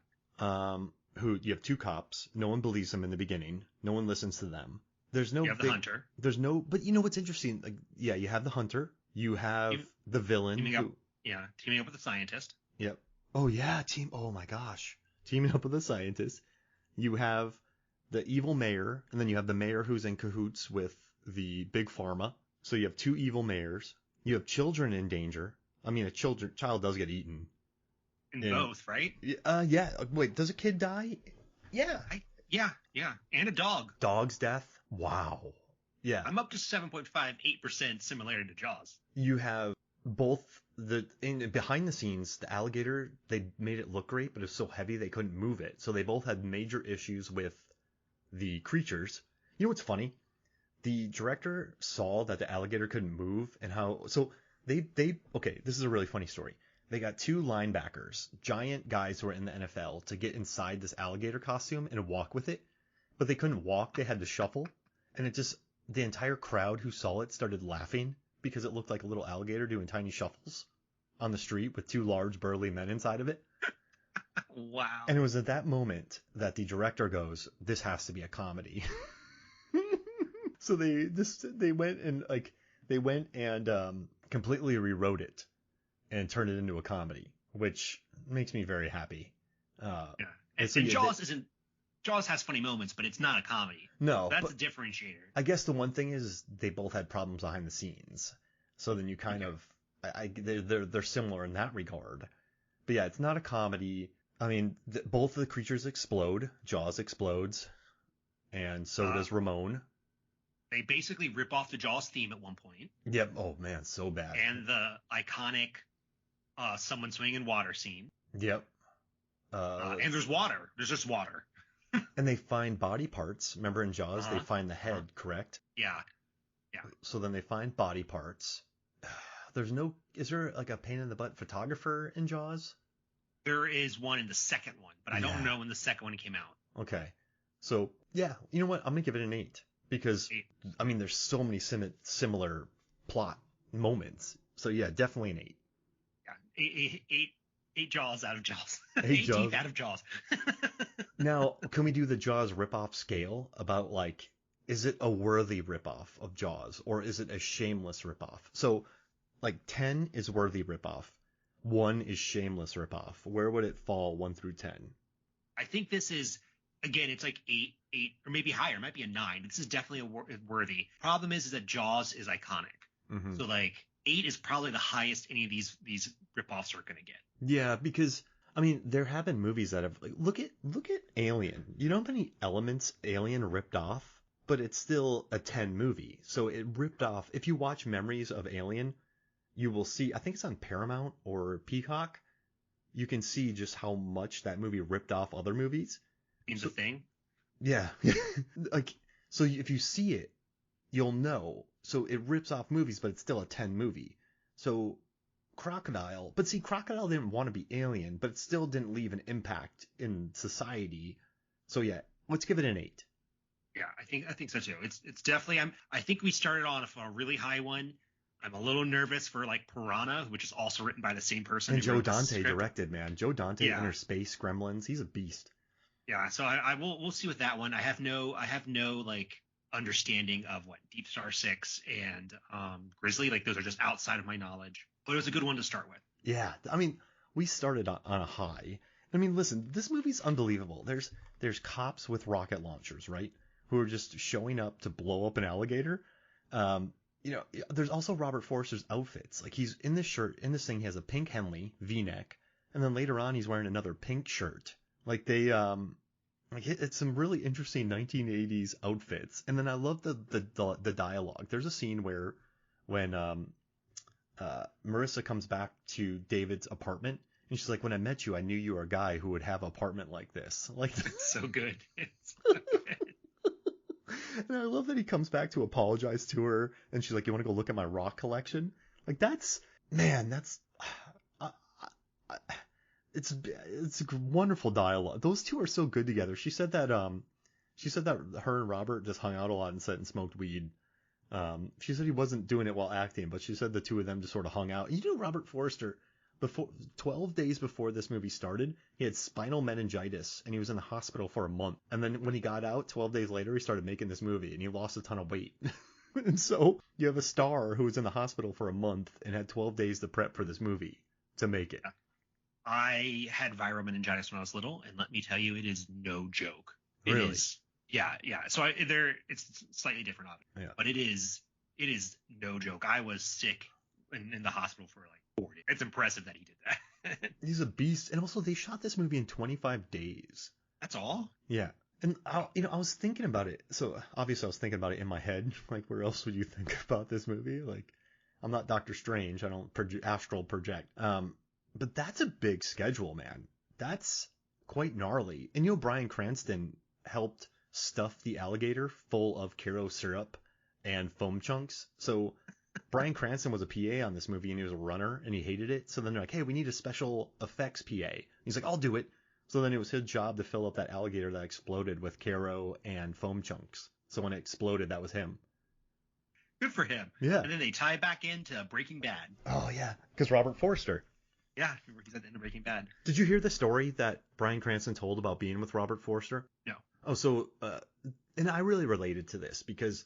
Who you have two cops. No one believes them in the beginning. No one listens to them. There's no. You have the hunter. There's no. But you know what's interesting? Like, yeah, you have the hunter. You have the villain. Teaming up with the scientist. Yep. Oh yeah, Oh my gosh, teaming up with the scientist. You have the evil mayor, and then you have the mayor who's in cahoots with the big pharma. So you have two evil mayors. You have children in danger. I mean, child does get eaten. In both, right? Yeah. Wait, does a kid die? Yeah. Yeah. And a dog. Dog's death? Wow. Yeah. I'm up to 7.58% similarity to Jaws. You have both behind the scenes, the alligator, they made it look great, but it was so heavy they couldn't move it. So they both had major issues with the creatures. You know what's funny? The director saw that the alligator couldn't move and okay, this is a really funny story. They got two linebackers, giant guys who were in the NFL, to get inside this alligator costume and walk with it, but they couldn't walk. They had to shuffle, and the entire crowd who saw it started laughing because it looked like a little alligator doing tiny shuffles on the street with two large burly men inside of it. Wow. And it was at that moment that the director goes, "This has to be a comedy." So they went and completely rewrote it and turn it into a comedy, which makes me very happy. Yeah. And Jaws has funny moments, but it's not a comedy. No, that's a differentiator. I guess the one thing is they both had problems behind the scenes, so then you kind of, they're similar in that regard. But yeah, it's not a comedy. I mean, both of the creatures explode. Jaws explodes, and so does Ramon. They basically rip off the Jaws theme at one point. Yep. Oh man, so bad. And the iconic someone swimming in water scene. Yep. And there's water. There's just water. And they find body parts. Remember in Jaws, they find the head, correct? Yeah. So then they find body parts. Is there like a pain in the butt photographer in Jaws? There is one in the second one, but I don't know when the second one came out. Okay. So, yeah, you know what? I'm going to give it an 8 because, I mean, there's so many similar plot moments. So, yeah, definitely an 8. Yeah, 8 Jaws out of Jaws. 8 Jaws. Teeth out of Jaws. Now, can we do the Jaws ripoff scale about, like, is it a worthy ripoff of Jaws or is it a shameless ripoff? So, like, 10 is worthy ripoff. 1 is shameless ripoff. Where would it fall 1 through 10? I think this is, again, it's like 8, or maybe higher. It might be a 9. This is definitely a worthy. Problem is that Jaws is iconic. Mm-hmm. So like 8 is probably the highest any of these ripoffs are going to get. Yeah, because I mean there have been movies that have like look at Alien. You know how many elements Alien ripped off, but it's still a 10 movie. So it ripped off. If you watch Memories of Alien, you will see. I think it's on Paramount or Peacock. You can see just how much that movie ripped off other movies. The Thing? Yeah. Like, so if you see it, you'll know. So it rips off movies, but it's still a 10 movie. So Crocodile didn't want to be Alien, but it still didn't leave an impact in society. So yeah, let's give it an 8. Yeah, I think so too. It's definitely, I think we started on a really high one. I'm a little nervous for like Piranha, which is also written by the same person. And Joe Dante directed, man. Joe Dante, Inner Space, Gremlins. He's a beast. Yeah, so we'll see with that one. I have no like understanding of what Deep Star 6 and Grizzly. Like those are just outside of my knowledge. But it was a good one to start with. Yeah, I mean, we started on a high, I mean, listen, this movie's unbelievable. There's cops with rocket launchers, right? Who are just showing up to blow up an alligator. There's also Robert Forster's outfits. Like he's in this shirt, in this thing, he has a pink Henley V-neck, and then later on he's wearing another pink shirt. Like it's some really interesting 1980s outfits. And then I love the dialogue. There's a scene where when Marissa comes back to David's apartment. And she's like, when I met you, I knew you were a guy who would have an apartment like this. Like, it's so good. It's so good. And I love that he comes back to apologize to her. And she's like, you want to go look at my rock collection? Like, it's a wonderful dialogue. Those two are so good together. She said that her and Robert just hung out a lot and sat and smoked weed. She said he wasn't doing it while acting, but she said the two of them just sort of hung out. Robert Forster, 12 days before this movie started, he had spinal meningitis and he was in the hospital for a month. And then when he got out, 12 days later, he started making this movie and he lost a ton of weight. And so you have a star who was in the hospital for a month and had 12 days to prep for this movie to make it. I had viral meningitis when I was little, and let me tell you, it is no joke. It Really? is. Yeah. So it's slightly different, obviously, but it is no joke. I was sick in the hospital for like 4 days. It's impressive that he did that. He's a beast. And also, they shot this movie in 25 days. That's all? Yeah. And I was thinking about it. So obviously I was thinking about it in my head. Like, where else would you think about this movie? Like, I'm not Doctor Strange. I don't astral project. But that's a big schedule, man. That's quite gnarly. And Bryan Cranston helped stuff the alligator full of Karo syrup and foam chunks. So Bryan Cranston was a PA on this movie, and he was a runner, and he hated it. So then they're like, hey, we need a special effects PA. He's like, I'll do it. So then it was his job to fill up that alligator that exploded with Karo and foam chunks. So when it exploded, that was him. Good for him. Yeah. And then they tie back into Breaking Bad. Oh, yeah. Because Robert Forster. Yeah, he's at the end of Breaking Bad. Did you hear the story that Bryan Cranston told about being with Robert Forster? No. Oh, so, and I really related to this because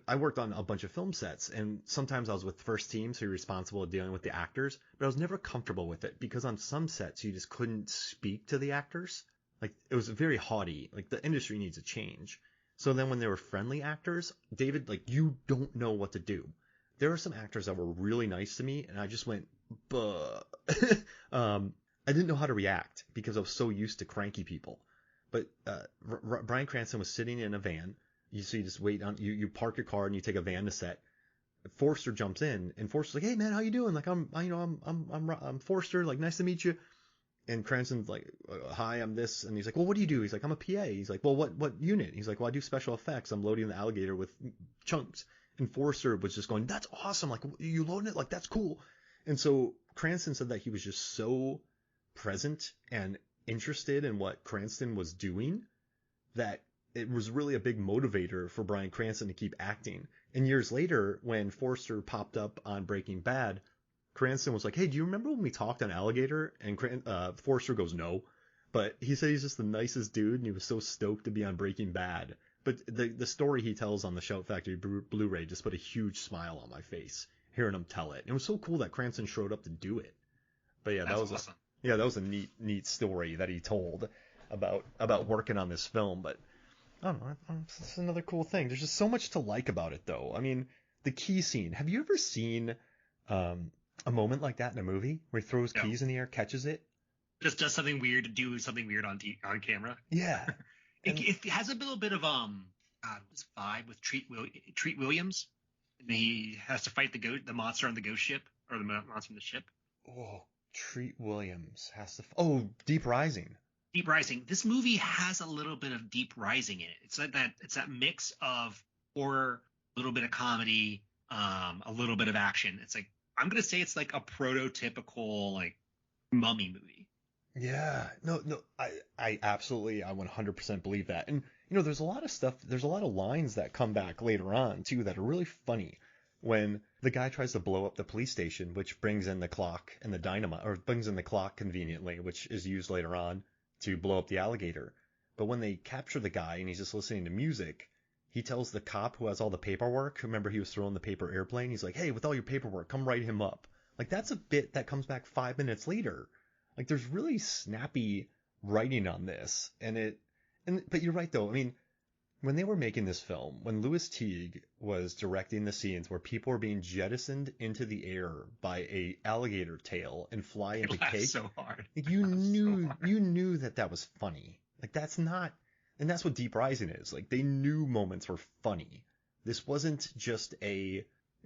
I worked on a bunch of film sets, and sometimes I was with first team, so you're responsible for dealing with the actors, but I was never comfortable with it because on some sets you just couldn't speak to the actors. Like, it was very haughty. Like, the industry needs a change. So then when they were friendly actors, David, like, you don't know what to do. There are some actors that were really nice to me, and I just went, buh. I didn't know how to react because I was so used to cranky people. But Bryan Cranston was sitting in a van. You just wait on you park your car and you take a van to set. Forster jumps in and Forster's like, "Hey man, how you doing? Like I'm Forster. Like nice to meet you." And Cranston's like, "Hi, I'm this." And he's like, "Well, what do you do?" He's like, "I'm a PA." He's like, "Well, what unit?" He's like, "Well, I do special effects. I'm loading the alligator with chunks." And Forster was just going, "That's awesome. Like you loading it? Like that's cool." And so Cranston said that he was just so present and interested in what Cranston was doing that it was really a big motivator for Bryan Cranston to keep acting. And years later, when Forster popped up on Breaking Bad, Cranston was like, "Hey, do you remember when we talked on Alligator?" And Forster goes, "No." But he said he's just the nicest dude, and he was so stoked to be on Breaking Bad. But the story he tells on the Shout Factory Blu-ray just put a huge smile on my face, hearing him tell it. And it was so cool that Cranston showed up to do it. But yeah, that was awesome. That was a neat story that he told about working on this film. But I don't know, it's another cool thing. There's just so much to like about it, though. I mean, the key scene. Have you ever seen a moment like that in a movie where he throws keys in the air, catches it? Just does something weird to do something weird on camera. Yeah. It has a little bit of this vibe with Treat Williams. And he has to fight the monster on the ghost ship, or the monster on the ship. Oh, Treat Williams has to. Deep Rising. Deep Rising. This movie has a little bit of Deep Rising in it. It's that mix of horror, a little bit of comedy, a little bit of action. It's like, I'm gonna say it's like a prototypical like mummy movie. Yeah. No. I absolutely, I 100% believe that. And there's a lot of stuff. There's a lot of lines that come back later on too that are really funny. When the guy tries to blow up the police station, which brings in the clock and the dynamite, or brings in the clock conveniently, which is used later on to blow up the alligator. But when they capture the guy and he's just listening to music, he tells the cop who has all the paperwork, remember he was throwing the paper airplane, he's like, "Hey, with all your paperwork, come write him up." Like, that's a bit that comes back 5 minutes later. Like there's really snappy writing on this, but you're right though. I mean, when they were making this film, when Lewis Teague was directing the scenes where people were being jettisoned into the air by a alligator tail and fly into cake, so hard. like you knew that was funny. Like that's not, and that's what Deep Rising is. Like they knew moments were funny. This wasn't just people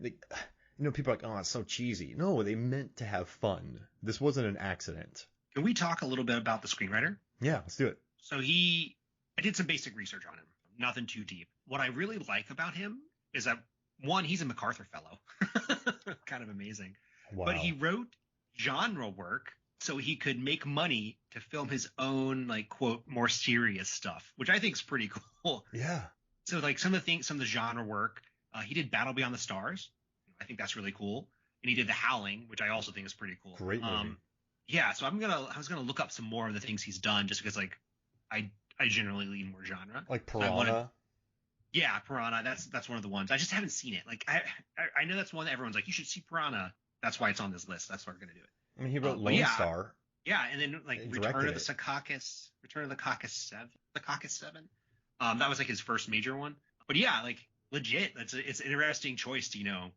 are like, oh, it's so cheesy. No, they meant to have fun. This wasn't an accident. Can we talk a little bit about the screenwriter? Yeah, let's do it. So I did some basic research on him. Nothing too deep. What I really like about him is that, one, he's a MacArthur Fellow. Kind of amazing. Wow. But he wrote genre work so he could make money to film his own, like, quote, more serious stuff, which I think is pretty cool. Yeah. So, like, some of the genre work, he did Battle Beyond the Stars. I think that's really cool. And he did The Howling, which I also think is pretty cool. Great movie. Yeah, so I was gonna look up some more of the things he's done, just because, like, I generally lean more genre. Like Piranha. Yeah, Piranha. That's one of the ones. I just haven't seen it. Like I know that's one that everyone's like, you should see Piranha. That's why it's on this list. That's why we're gonna do it. I mean, he wrote Lone Star. Yeah, and then like Return of the Secaucus 7. That was like his first major one. But yeah, like legit, it's an interesting choice to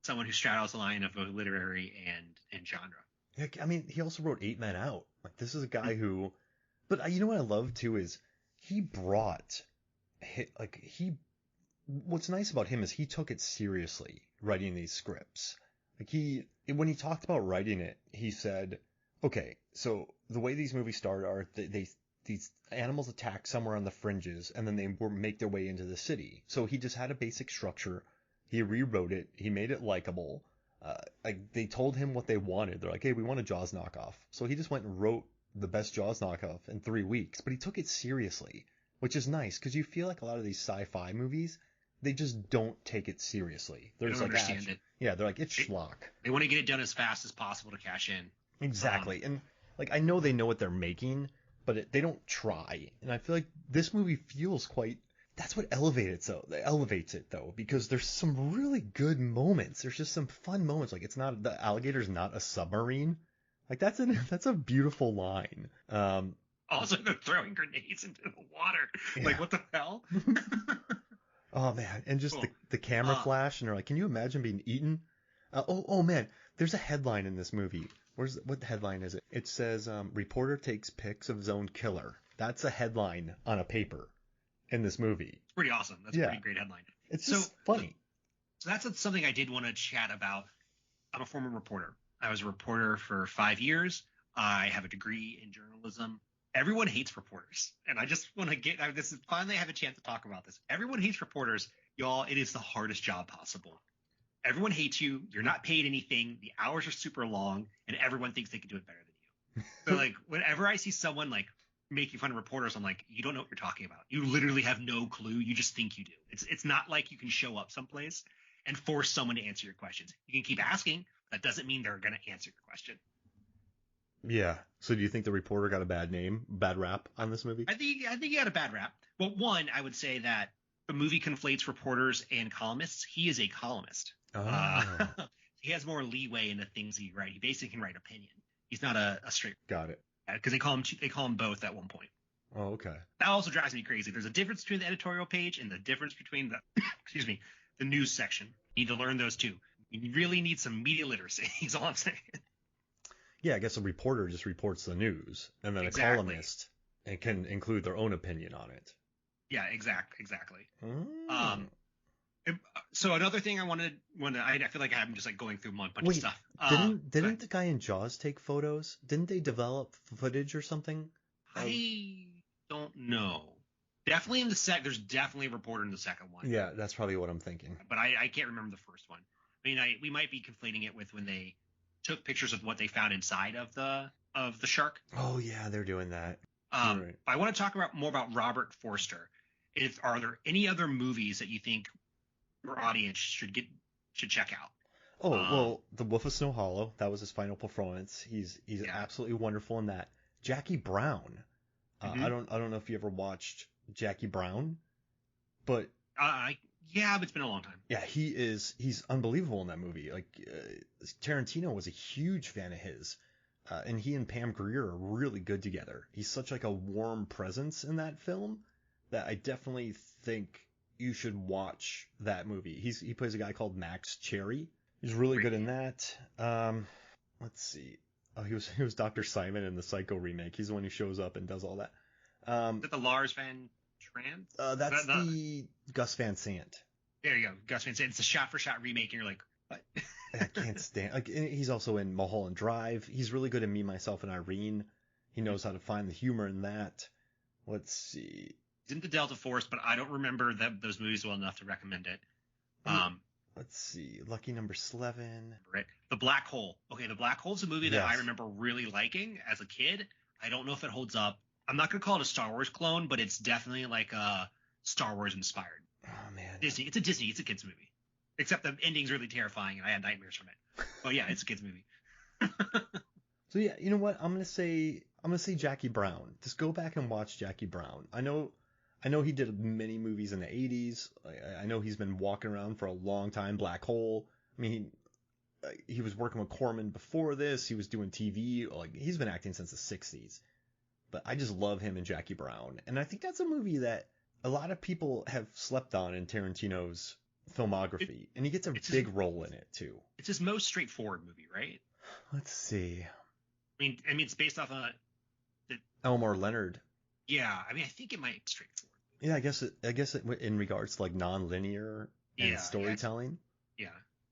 someone who straddles the line of both literary and genre. Yeah, I mean, he also wrote 8 Men Out. Like this is a guy who. But you know what I love too is what's nice about him is he took it seriously writing these scripts. Like when he talked about writing it, he said, okay, so the way these movies start are these animals attack somewhere on the fringes and then they make their way into the city. So he just had a basic structure. He rewrote it. He made it likable. Like they told him what they wanted. They're like, hey, we want a Jaws knockoff. So he just went and wrote the best Jaws knockoff in 3 weeks, but he took it seriously, which is nice because you feel like a lot of these sci-fi movies, they just don't take it seriously. They're just don't like, understand it. Yeah, they're like, it's schlock. They want to get it done as fast as possible to cash in. Exactly. And like, I know they know what they're making, but they don't try. And I feel like this movie feels that's what elevates it though, because there's some really good moments. There's just some fun moments. Like the alligator's not a submarine. Like that's a beautiful line. Also, they're throwing grenades into the water. Yeah. Like, what the hell? Oh man, and just cool. the camera flash, and they're like, "Can you imagine being eaten?" Oh man, there's a headline in this movie. What headline is it? It says, "Reporter takes pics of his own killer." That's a headline on a paper in this movie. It's pretty awesome. That's a pretty great headline. It's just funny. So that's something I did want to chat about. I'm a former reporter. I was a reporter for 5 years. I have a degree in journalism. Everyone hates reporters. And I just want to finally have a chance to talk about this. Everyone hates reporters. Y'all, it is the hardest job possible. Everyone hates you. You're not paid anything. The hours are super long, and everyone thinks they can do it better than you. So like whenever I see someone like making fun of reporters, I'm like, you don't know what you're talking about. You literally have no clue. You just think you do. It's not like you can show up someplace and force someone to answer your questions. You can keep asking. That doesn't mean they're going to answer your question. Yeah. So do you think the reporter got a bad rap on this movie? I think he got a bad rap. Well, one, I would say that the movie conflates reporters and columnists. He is a columnist. Oh. He has more leeway in the things he writes. He basically can write opinion. He's not a straight. Got it. Because they call him both at one point. Oh, okay. That also drives me crazy. There's a difference between the editorial page and the difference between the news section. You need to learn those two. You really need some media literacy. Is all I'm saying. Yeah, I guess a reporter just reports the news, and then a columnist can include their own opinion on it. Yeah, exactly. Mm. So another thing I feel like I'm just like going through a bunch of stuff. Didn't the guy in Jaws take photos? Didn't they develop footage or something? I don't know. Definitely in the there's definitely a reporter in the second one. Yeah, that's probably what I'm thinking. But I can't remember the first one. I mean, we might be conflating it with when they took pictures of what they found inside of the shark. Oh yeah, they're doing that. Right. I want to talk more about Robert Forster. Are there any other movies that you think your audience should check out? Oh, well, The Wolf of Snow Hollow, that was his final performance. He's absolutely wonderful in that. Jackie Brown. I don't know if you ever watched Jackie Brown, but yeah, but it's been a long time. Yeah, he's unbelievable in that movie. Like Tarantino was a huge fan of his. And he and Pam Grier are really good together. He's such like a warm presence in that film that I definitely think you should watch that movie. He plays a guy called Max Cherry. He's really good in that. Let's see. Oh, he was Dr. Simon in the Psycho remake. He's the one who shows up and does all that. Is that the Lars Van Trier? That's the Gus Van Sant. There you go, Gus Van Sant. It's a shot-for-shot remake, and you're like, what? I can't stand. Like, he's also in Mulholland Drive. He's really good in Me, Myself, and Irene. He knows how to find the humor in that. Let's see. He's in the Delta Force, but I don't remember those movies well enough to recommend it. Let's see. Lucky Number 11. Right. The Black Hole. Okay, The Black Hole is a movie that I remember really liking as a kid. I don't know if it holds up. I'm not going to call it a Star Wars clone, but it's definitely like Star Wars inspired. Oh, man. Disney. It's a Disney. It's a kid's movie. Except the ending's really terrifying, and I had nightmares from it. But yeah, it's a kid's movie. So yeah, you know what? I'm gonna say Jackie Brown. Just go back and watch Jackie Brown. I know he did many movies in the 80s. I know he's been walking around for a long time. Black Hole. I mean, he was working with Corman before this. He was doing TV. Like, he's been acting since the 60s. But I just love him in Jackie Brown, and I think that's a movie that a lot of people have slept on in Tarantino's filmography, and he gets a big role in it too. It's his most straightforward movie, right? Let's see. I mean, it's based off Elmore Leonard. Yeah, I mean, I think it might be straightforward. Yeah, I guess it in regards to like non-linear and storytelling. Yeah.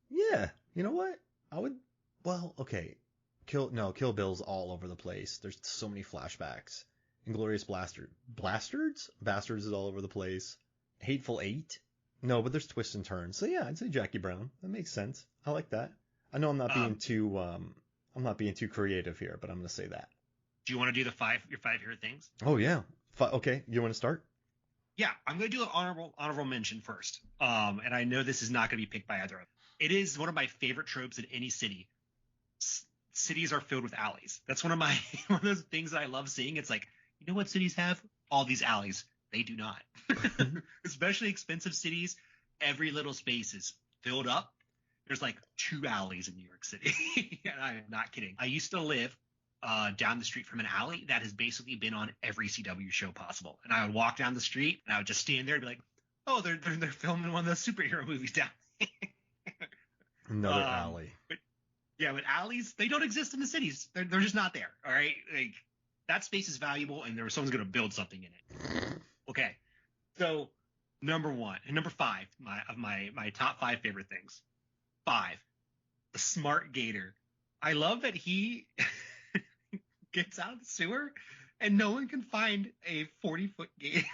Yeah, you know what? I would. Well, okay. Kill Bill's all over the place. There's so many flashbacks. Inglourious Bastards is all over the place. Hateful Eight. No, but there's twists and turns. So yeah, I'd say Jackie Brown. That makes sense. I like that. I know I'm not being too creative here, but I'm gonna say that. Do you want to do your five favorite things? Oh yeah. Okay. You want to start? Yeah, I'm gonna do an honorable mention first. And I know this is not gonna be picked by either of them. It is one of my favorite tropes in any city. Cities are filled with alleys. That's one of those things that I love seeing. It's like, you know what cities have? All these alleys. They do not. Especially expensive cities. Every little space is filled up. There's like 2 alleys in New York City. And I'm not kidding. I used to live down the street from an alley that has basically been on every CW show possible. And I would walk down the street and I would just stand there and be like, oh, they're filming one of those superhero movies down there. Another alley. But alleys, they don't exist in the cities. They're just not there. All right. Like, that space is valuable and someone's going to build something in it. Okay. So number 5, my top 5 favorite things. 5, the smart gator. I love that he gets out of the sewer and no one can find a 40-foot gator.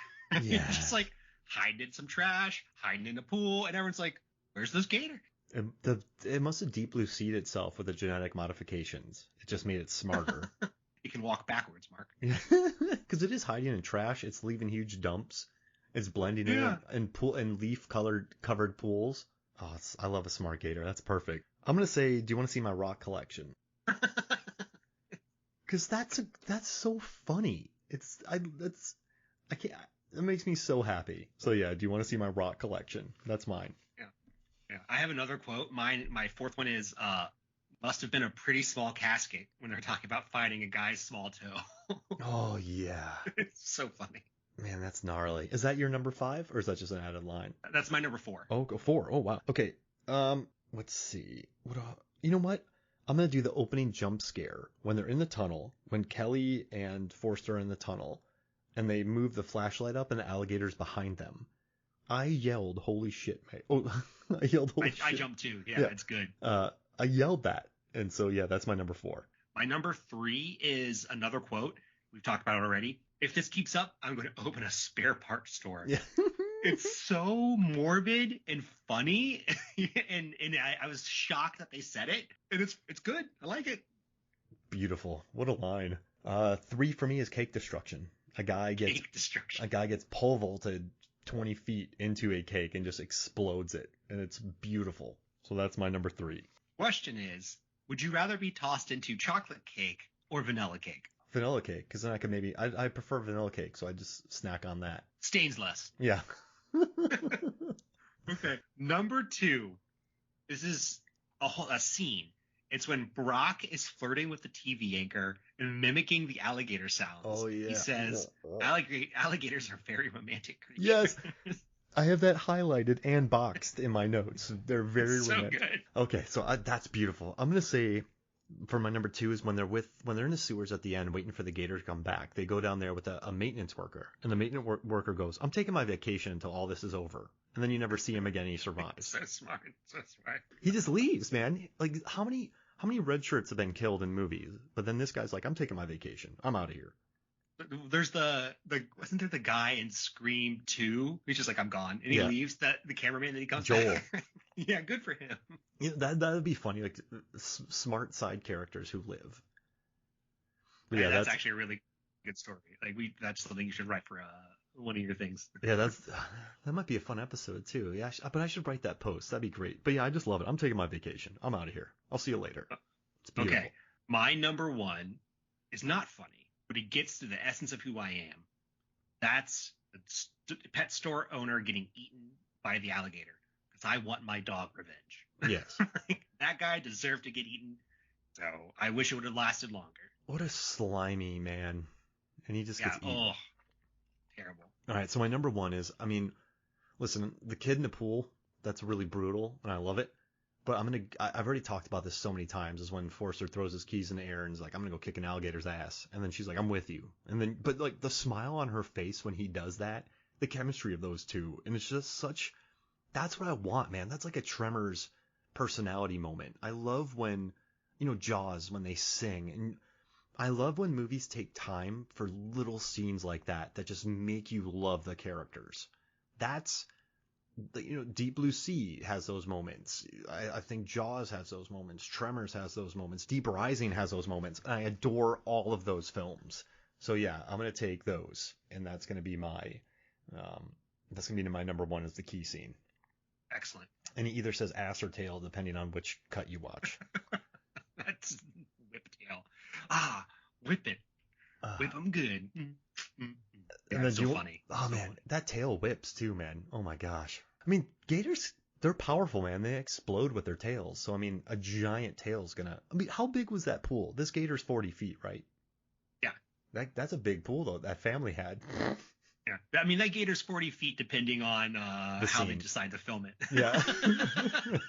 Yeah. Just like hiding in some trash, hiding in a pool, and everyone's like, where's this gator? It must have deep blue seed itself with the genetic modifications. It just made it smarter. It can walk backwards, Mark. Because it is hiding in trash. It's leaving huge dumps. It's blending in leaf covered pools. Oh, I love a smart gator. That's perfect. I'm gonna say, do you want to see my rock collection? Because that's so funny. I can't. It makes me so happy. So yeah, do you want to see my rock collection? That's mine. Yeah. I have another quote. My 4th one is, must have been a pretty small casket when they're talking about finding a guy's small toe. Oh yeah. It's so funny. Man, that's gnarly. Is that your number 5 or is that just an added line? That's my number 4. Oh, 4. Oh wow. Okay. Let's see. You know what? I'm gonna do the opening jump scare when they're in the tunnel, when Kelly and Forster are in the tunnel, and they move the flashlight up and the alligator's behind them. I yelled, "Holy shit, mate!" Oh, I yelled, "Holy shit!" I jumped too. Yeah, it's good. I yelled that, and so yeah, that's my number 4. My number 3 is another quote. We've talked about it already. If this keeps up, I'm going to open a spare parts store. Yeah. It's so morbid and funny, and I was shocked that they said it, and it's good. I like it. Beautiful. What a line. 3 for me is cake destruction. A guy gets pole vaulted 20 feet into a cake and just explodes it, and it's beautiful. So that's my number 3. Question is, would you rather be tossed into chocolate cake or vanilla cake? Vanilla cake, because then I could I prefer vanilla cake, so I just snack on that. Stains less. Yeah. Okay. Number 2. This is a scene. It's when Brock is flirting with the TV anchor and mimicking the alligator sounds. Oh, yeah. He says, alligators are very romantic creatures. Yes. I have that highlighted and boxed in my notes. They're very so romantic. Good. Okay, so that's beautiful. I'm gonna say for my number 2 is when they're in the sewers at the end waiting for the gator to come back. They go down there with a maintenance worker, and the maintenance worker goes, "I'm taking my vacation until all this is over." And then you never see him again, and he survives. So smart. He just leaves, man. Like how many red shirts have been killed in movies? But then this guy's like, "I'm taking my vacation. I'm out of here." There's wasn't there the guy in Scream 2? He's just like, I'm gone, and he leaves the cameraman, and he comes Joel. back. Yeah, good for him. Yeah, that would be funny, like smart side characters who live. But yeah, that's actually a really good story. Like that's something you should write for one of your things. Yeah, that might be a fun episode too. Yeah, but I should write that post. That'd be great. But yeah, I just love it. I'm taking my vacation. I'm out of here. I'll see you later. It's beautiful. Okay, my number 1 is not funny, but it gets to the essence of who I am. That's the pet store owner getting eaten by the alligator because I want my dog revenge. Yes. That guy deserved to get eaten, so I wish it would have lasted longer. What a slimy man. And he just gets eaten. Oh, terrible. All right, so my number 1 is, I mean, listen, the kid in the pool, that's really brutal, and I love it. But I've already talked about this so many times, is when Forster throws his keys in the air and is like, "I'm going to go kick an alligator's ass." And then she's like, "I'm with you." And then, but like the smile on her face when he does that, the chemistry of those two, and it's just that's what I want, man. That's like a Tremors personality moment. I love when, Jaws, when they sing, and I love when movies take time for little scenes like that just make you love the characters. That's, Deep Blue Sea has those moments. I think Jaws has those moments. Tremors has those moments. Deep Rising has those moments. I adore all of those films. So yeah, I'm gonna take those, and that's gonna be my number 1 is the key scene. Excellent. And he either says ass or tail depending on which cut you watch. That's whiptail. Whip it. Whip 'em good. And then so funny. Oh so man, funny. that tail whips too, man. Oh my gosh. I mean, gators, they're powerful, man. They explode with their tails. So I mean, a giant tail's gonna. I mean, how big was that pool? This gator's 40 feet, right? Yeah. That's a big pool though. That family had. Yeah. I mean, that gator's 40 feet depending on how they decide to film it. Yeah.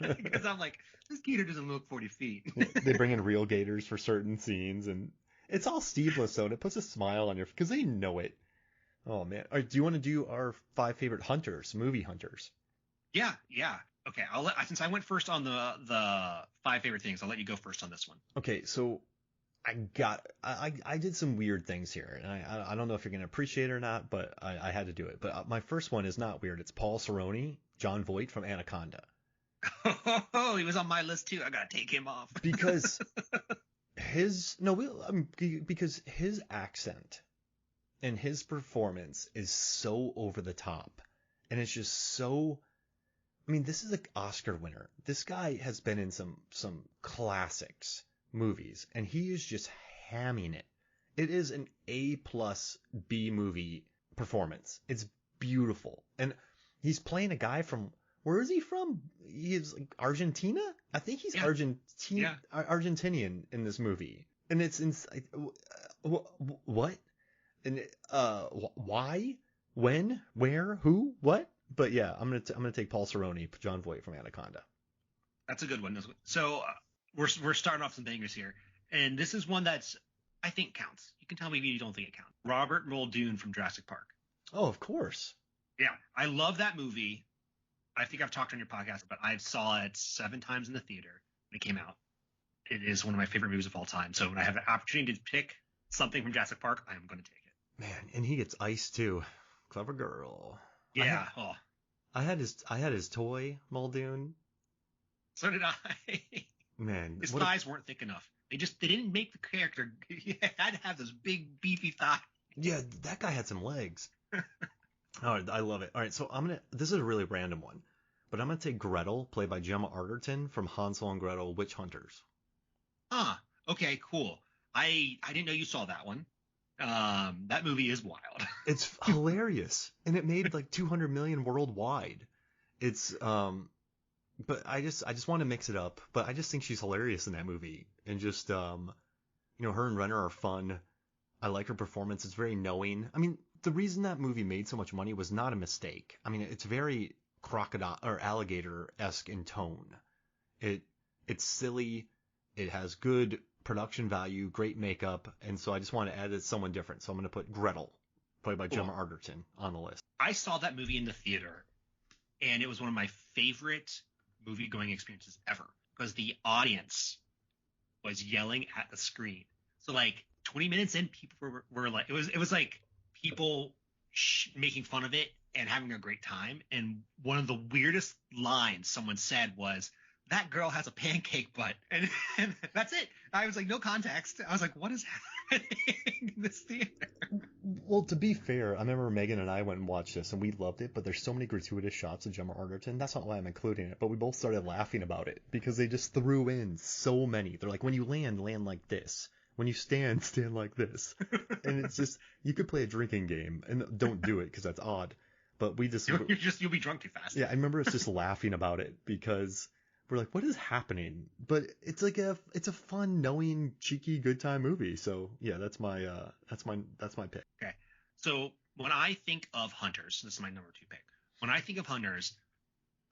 Because I'm like, this gator doesn't look 40 feet. They bring in real gators for certain scenes, and it's all Steveless though, and it puts a smile on your, because they know it. Oh man. All right, do you want to do our 5 favorite hunters, movie hunters? Yeah. Okay, since I went first on the 5 favorite things, I'll let you go first on this one. Okay, so I did some weird things here, and I don't know if you're gonna appreciate it or not, but I had to do it. But my first one is not weird. It's Paul Cerrone, John Voight from Anaconda. Oh, he was on my list too. I gotta take him off because because his accent and his performance is so over the top, and it's just so. I mean, this is an Oscar winner. This guy has been in some classics movies, and he is just hamming it. It is an A+ B movie performance. It's beautiful, and he's playing a guy from, where is he from? He's like Argentina. I think he's Argentinian in this movie, and it's what and why, when, where, who, what? But yeah, I'm gonna take Paul Cerrone, John Voight from Anaconda. That's a good one. So we're starting off some bangers here, and this is one that's, I think, counts. You can tell me if you don't think it counts. Robert Muldoon from Jurassic Park. Oh, of course. Yeah, I love that movie. I think I've talked on your podcast, but I saw it 7 times in the theater when it came out. It is one of my favorite movies of all time. So when I have an opportunity to pick something from Jurassic Park, I am going to take it. Man, and he gets ice too. Clever girl. Yeah. I had his toy, Muldoon. So did I. Man, his thighs weren't thick enough. They didn't make the character. He had to have those big beefy thighs. Yeah, that guy had some legs. All right, I love it. All right, so this is a really random one, but I'm gonna take Gretel, played by Gemma Arterton from Hansel and Gretel Witch Hunters. Okay, cool. I didn't know you saw that one. That movie is wild. It's hilarious, and it made like 200 million worldwide. It's But I just want to mix it up. But I just think she's hilarious in that movie, and just her and Renner are fun. I like her performance. It's very knowing. I mean, the reason that movie made so much money was not a mistake. I mean, it's very crocodile or alligator-esque in tone. It's silly. It has good production value, great makeup, and so I just want to add it someone different. So I'm going to put Gretel, played by Gemma Arterton, on the list. I saw that movie in the theater, and it was one of my favorite movie-going experiences ever because the audience was yelling at the screen. So like 20 minutes in, people were like, it was like people making fun of it and having a great time. And one of the weirdest lines someone said was, "That girl has a pancake butt," and that's it. I was like, no context. I was like, what is happening in this theater? Well, to be fair, I remember Megan and I went and watched this, and we loved it, but there's so many gratuitous shots of Gemma Arterton. That's not why I'm including it, but we both started laughing about it because they just threw in so many. They're like, when you land like this. When you stand like this. And it's just, you could play a drinking game, and don't do it because that's odd. But we just... You'll be drunk too fast. Yeah, I remember us just laughing about it because we're like, what is happening? But it's like it's a fun, knowing, cheeky, good time movie. So yeah, that's my pick. Okay. So when I think of hunters, this is my number 2 pick. When I think of hunters,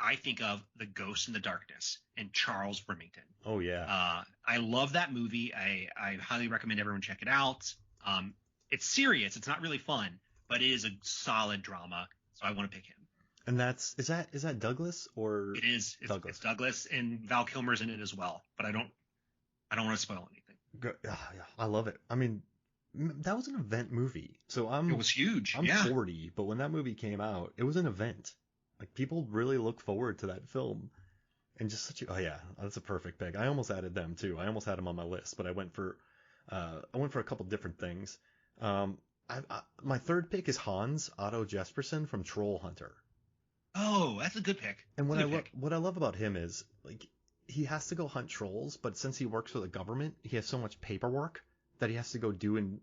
I think of The Ghost in the Darkness and Charles Remington. Oh yeah. I love that movie. I highly recommend everyone check it out. It's serious. It's not really fun, but it is a solid drama. So I want to pick him. And is that Douglas or? It is. It's Douglas, and Val Kilmer's in it as well. But I don't want to spoil anything. Yeah, I love it. I mean, that was an event movie. So it was huge. I'm 40, but when that movie came out, it was an event. Like, people really look forward to that film, and just that's a perfect pick. I almost added them too. I almost had them on my list, but I went for a couple different things. My third pick is Hans Otto Jespersen from Troll Hunter. Oh, that's a good pick. And what I love about him is, like, he has to go hunt trolls, but since he works for the government, he has so much paperwork that he has to go do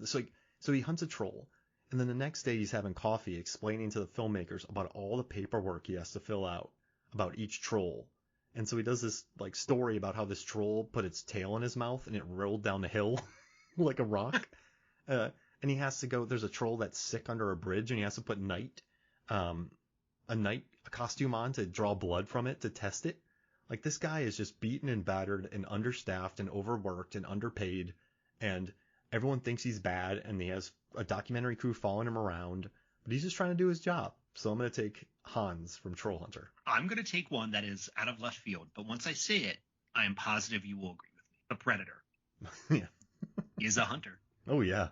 so he hunts a troll. And then the next day he's having coffee explaining to the filmmakers about all the paperwork he has to fill out about each troll. And so he does this like story about how this troll put its tail in his mouth and it rolled down the hill like a rock. And he has to go, there's a troll that's sick under a bridge and he has to put a night costume on to draw blood from it to test it. Like, this guy is just beaten and battered and understaffed and overworked and underpaid, and everyone thinks he's bad, and he has a documentary crew following him around, but he's just trying to do his job. So I'm going to take Hans from Troll Hunter. I'm going to take one that is out of left field, but once I say it, I am positive you will agree with me. The Predator. Yeah. He's a hunter. Oh, yeah.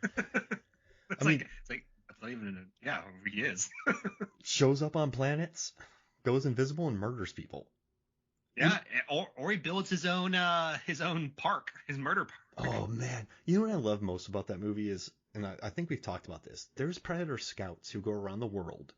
It's like, that's not even he is. Shows up on planets, goes invisible, and murders people. Yeah, or he builds his own park, his murder park. Oh, man. You know what I love most about that movie is, and I think we've talked about this, there's Predator scouts who go around the world,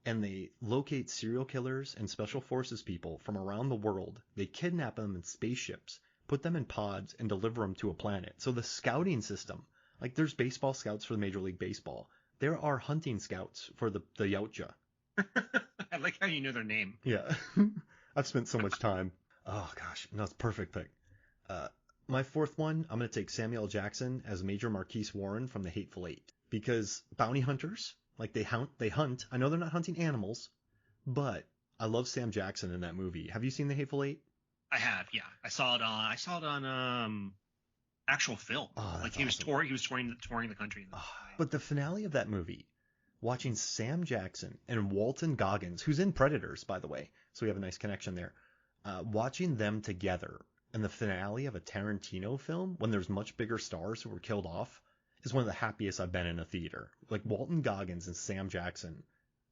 and they locate serial killers and special forces people from around the world. They kidnap them in spaceships, put them in pods, and deliver them to a planet. So the scouting system, like, there's baseball scouts for the Major League Baseball. There are hunting scouts for the Yautja. I like how you know their name. Yeah. I've spent so much time. Oh, gosh. No, it's a perfect pick. My fourth one, I'm going to take Samuel Jackson as Major Marquise Warren from The Hateful Eight. Because bounty hunters, like, they hunt. I know they're not hunting animals, but I love Sam Jackson in that movie. Have you seen The Hateful Eight? I have, yeah. I saw it on actual film. Oh, like, he awesome. was touring the country. But the finale of that movie, watching Sam Jackson and Walton Goggins, who's in Predators, by the way, so we have a nice connection there, watching them together in the finale of a Tarantino film, when there's much bigger stars who were killed off, is one of the happiest I've been in a theater. Like, Walton Goggins and Sam Jackson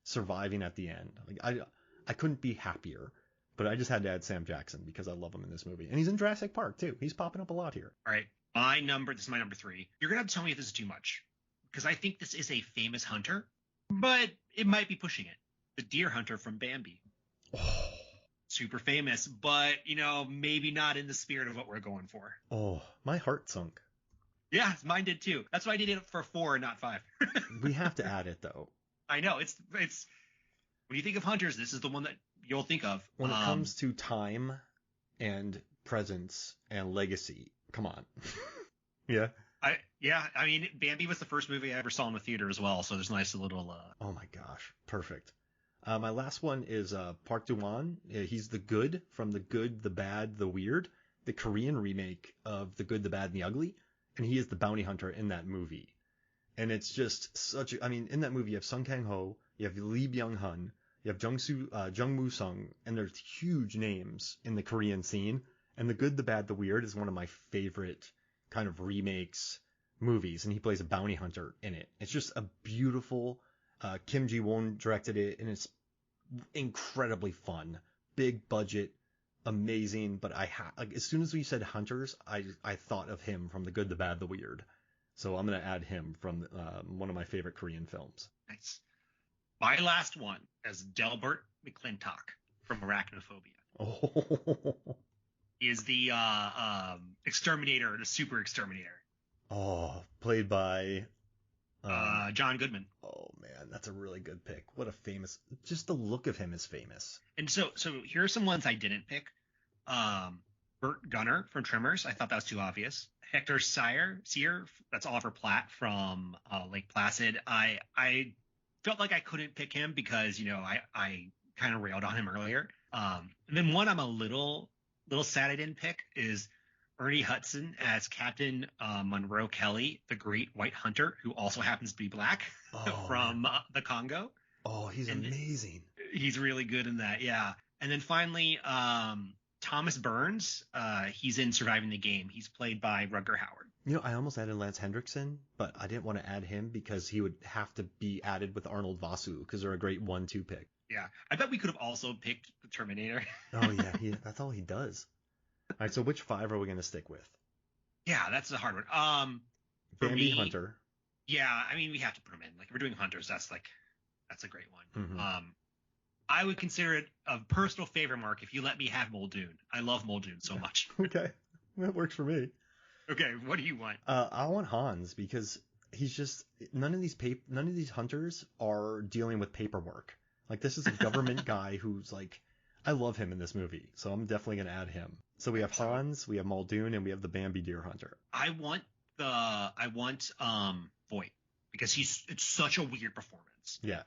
surviving at the end. Like, I couldn't be happier, but I just had to add Sam Jackson because I love him in this movie. And he's in Jurassic Park, too. He's popping up a lot here. All right. This is my number 3. You're going to have to tell me if this is too much, because I think this is a famous hunter, but it might be pushing it. The deer hunter from Bambi. Oh. Super famous, but, maybe not in the spirit of what we're going for. Oh, my heart sunk. Yeah, mine did too. That's why I did it for 4 and not 5. We have to add it, though. I know. It's when you think of hunters, this is the one that you'll think of. When it comes to time and presence and legacy, come on. Yeah. I mean, Bambi was the first movie I ever saw in the theater as well, so there's a nice little. Oh my gosh, perfect. My last one is Park Doo-won. He's the good from The Good, the Bad, the Weird, the Korean remake of The Good, the Bad, and the Ugly, and he is the bounty hunter in that movie. And it's just such a, I mean, in that movie you have Sung Kang-ho, you have Lee Byung-hun, you have Jung Moo-sung, and there's huge names in the Korean scene. And The Good, the Bad, the Weird is one of my favorite kind of remakes movies, and he plays a bounty hunter in it. It's just a beautiful. Kim Ji-won directed it, and it's incredibly fun, big budget, amazing. But like as soon as we said hunters, I thought of him from The Good, the Bad, the Weird. So I'm gonna add him from one of my favorite Korean films. Nice. My last one is Delbert McClintock from Arachnophobia. Oh. He is the exterminator, the super exterminator. Oh, played by John Goodman. Oh man, that's a really good pick. What a famous, just the look of him is famous. And so here are some ones I didn't pick. Burt Gunner from Tremors. I thought that was too obvious. Hector Sear, that's Oliver Platt from Lake Placid. I felt like I couldn't pick him because, I kind of railed on him earlier. And then one I'm a little sad I didn't pick is Ernie Hudson as Captain Monroe Kelly, the Great White Hunter, who also happens to be black from the Congo. Oh, he's amazing. He's really good in that, yeah. And then finally, Thomas Burns, he's in Surviving the Game. He's played by Rutger Hauer. I almost added Lance Hendrickson, but I didn't want to add him because he would have to be added with Arnold Vosloo because they're a great 1-2 pick. Yeah, I bet we could have also picked the Terminator. Oh, yeah, that's all he does. All right, so which 5 are we going to stick with? Yeah, that's a hard one. Bambi Hunter. Yeah, I mean, we have to put him in. Like, if we're doing hunters, that's a great one. Mm-hmm. I would consider it a personal favorite, Mark, if you let me have Muldoon. I love Muldoon so much. Okay, that works for me. Okay, what do you want? I want Hans because he's just none of these hunters are dealing with paperwork. Like this is a government guy who's like, I love him in this movie, so I'm definitely gonna add him. So we have Hans, we have Muldoon, and we have the Bambi Deer Hunter. I want Voight because it's such a weird performance. Yeah,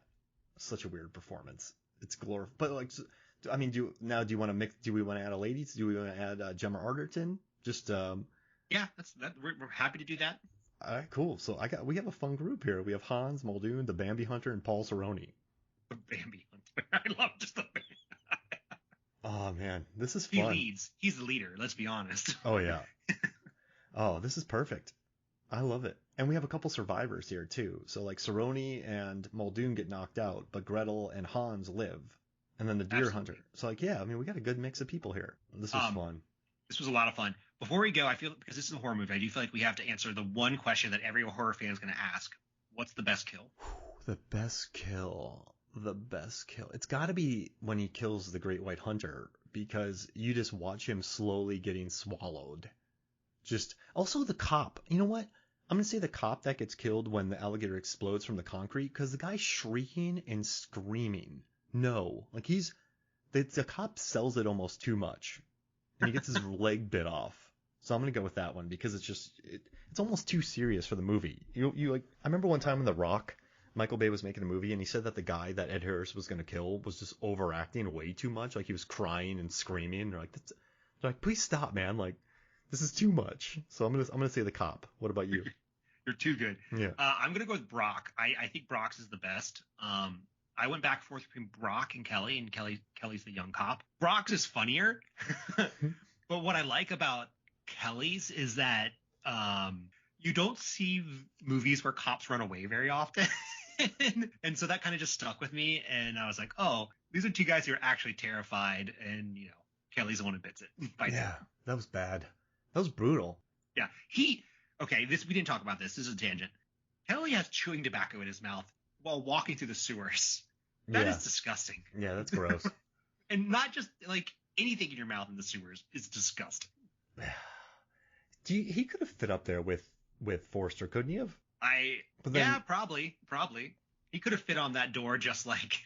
such a weird performance. It's glorious, but like, I mean, do you want to mix? Do we want to add a lady? Do we want to add Gemma Arterton? Just yeah, we're happy to do that. All right, cool. So we have a fun group here. We have Hans, Muldoon, the Bambi Hunter, and Paul Cerrone. The Bambi Hunter. I love just the. Oh man, this is fun. He leads. He's the leader. Let's be honest. Oh yeah. Oh, this is perfect. I love it. And we have a couple survivors here too. So like Cerrone and Muldoon get knocked out, but Gretel and Hans live. And then the deer hunter. So like, yeah, I mean, we got a good mix of people here. This was fun. This was a lot of fun. Before we go, I feel because this is a horror movie, I do feel like we have to answer the one question that every horror fan is going to ask. What's the best kill? The best kill. It's got to be when he kills the Great White Hunter because you just watch him slowly getting swallowed. Just also the cop. You know what? I'm going to say the cop that gets killed when the alligator explodes from the concrete because the guy's shrieking and screaming. No, like the cop sells it almost too much and he gets his leg bit off. So I'm going to go with that one because it's almost too serious for the movie. You like, I remember one time in The Rock, Michael Bay was making a movie and he said that the guy that Ed Harris was going to kill was just overacting way too much. Like he was crying and screaming. They're like, please stop, man. Like this is too much. So I'm going to say the cop. What about you? You're too good. Yeah. I'm going to go with Brock. I think Brock's is the best. I went back and forth between Brock and Kelly, and Kelly's the young cop. Brock's is funnier. But what I like about Kelly's is that you don't see movies where cops run away very often. And so that kind of just stuck with me. And I was like, oh, these are two guys who are actually terrified. And, Kelly's the one who bits it. Yeah, that was bad. That was brutal. Yeah. Okay, we didn't talk about this. This is a tangent. Kelly has chewing tobacco in his mouth while walking through the sewers. That is disgusting. Yeah, that's gross. And not just like anything in your mouth in the sewers is disgusting. He could have fit up there with Forster, couldn't he have? Probably. He could have fit on that door just like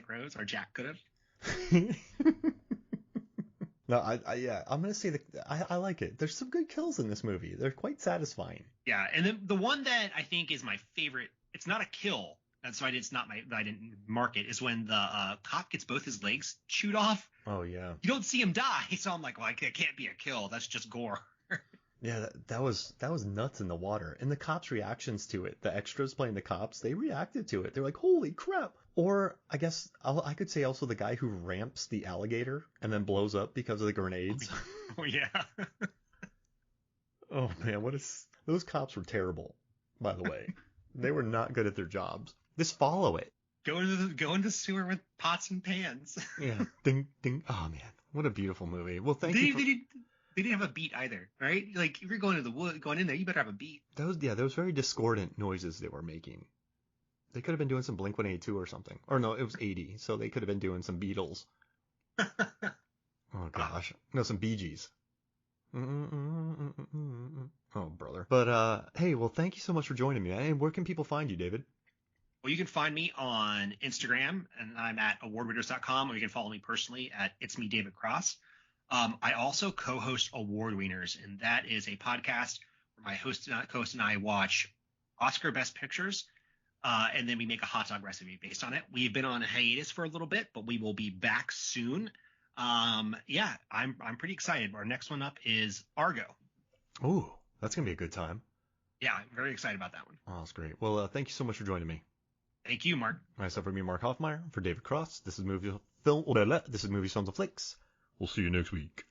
Rose or Jack could have. No, yeah, I'm gonna say that I like it. There's some good kills in this movie. They're quite satisfying. Yeah, and then the one that I think is my favorite, it's not a kill, that's why it's not I didn't mark it, is when the cop gets both his legs chewed off. Oh yeah. You don't see him die, so I'm like, well, it can't be a kill. That's just gore. Yeah, that was nuts in the water. And the cops' reactions to it, the extras playing the cops, they reacted to it. They're like, "Holy crap!" Or I guess I could say also the guy who ramps the alligator and then blows up because of the grenades. Oh yeah. Oh man, those cops were terrible. By the way, they were not good at their jobs. Just follow it. Go into the sewer with pots and pans. Yeah, ding ding. Oh man, what a beautiful movie. Well, thank you. They didn't have a beat either, right? Like if you're going to the wood, going in there, you better have a beat. Those very discordant noises they were making. They could have been doing some Blink-182 or something. Or no, it was 80, so they could have been doing some Beatles. Oh gosh, no, some Bee Gees. Oh brother. But hey, well, thank you so much for joining me. And where can people find you, David? Well, you can find me on Instagram, and I'm at awardwinners.com, or you can follow me personally at It's Me David Cross. I also co-host Award Wieners, and that is a podcast where my co-host and I watch Oscar Best Pictures, and then we make a hot dog recipe based on it. We've been on a hiatus for a little bit, but we will be back soon. Yeah, I'm pretty excited. Our next one up is Argo. Ooh, that's gonna be a good time. Yeah, I'm very excited about that one. Oh, that's great. Well, thank you so much for joining me. Thank you, Mark. Myself for me, Mark Hoffmeyer, for David Cross. This is Movie Films and Flicks. We'll see you next week.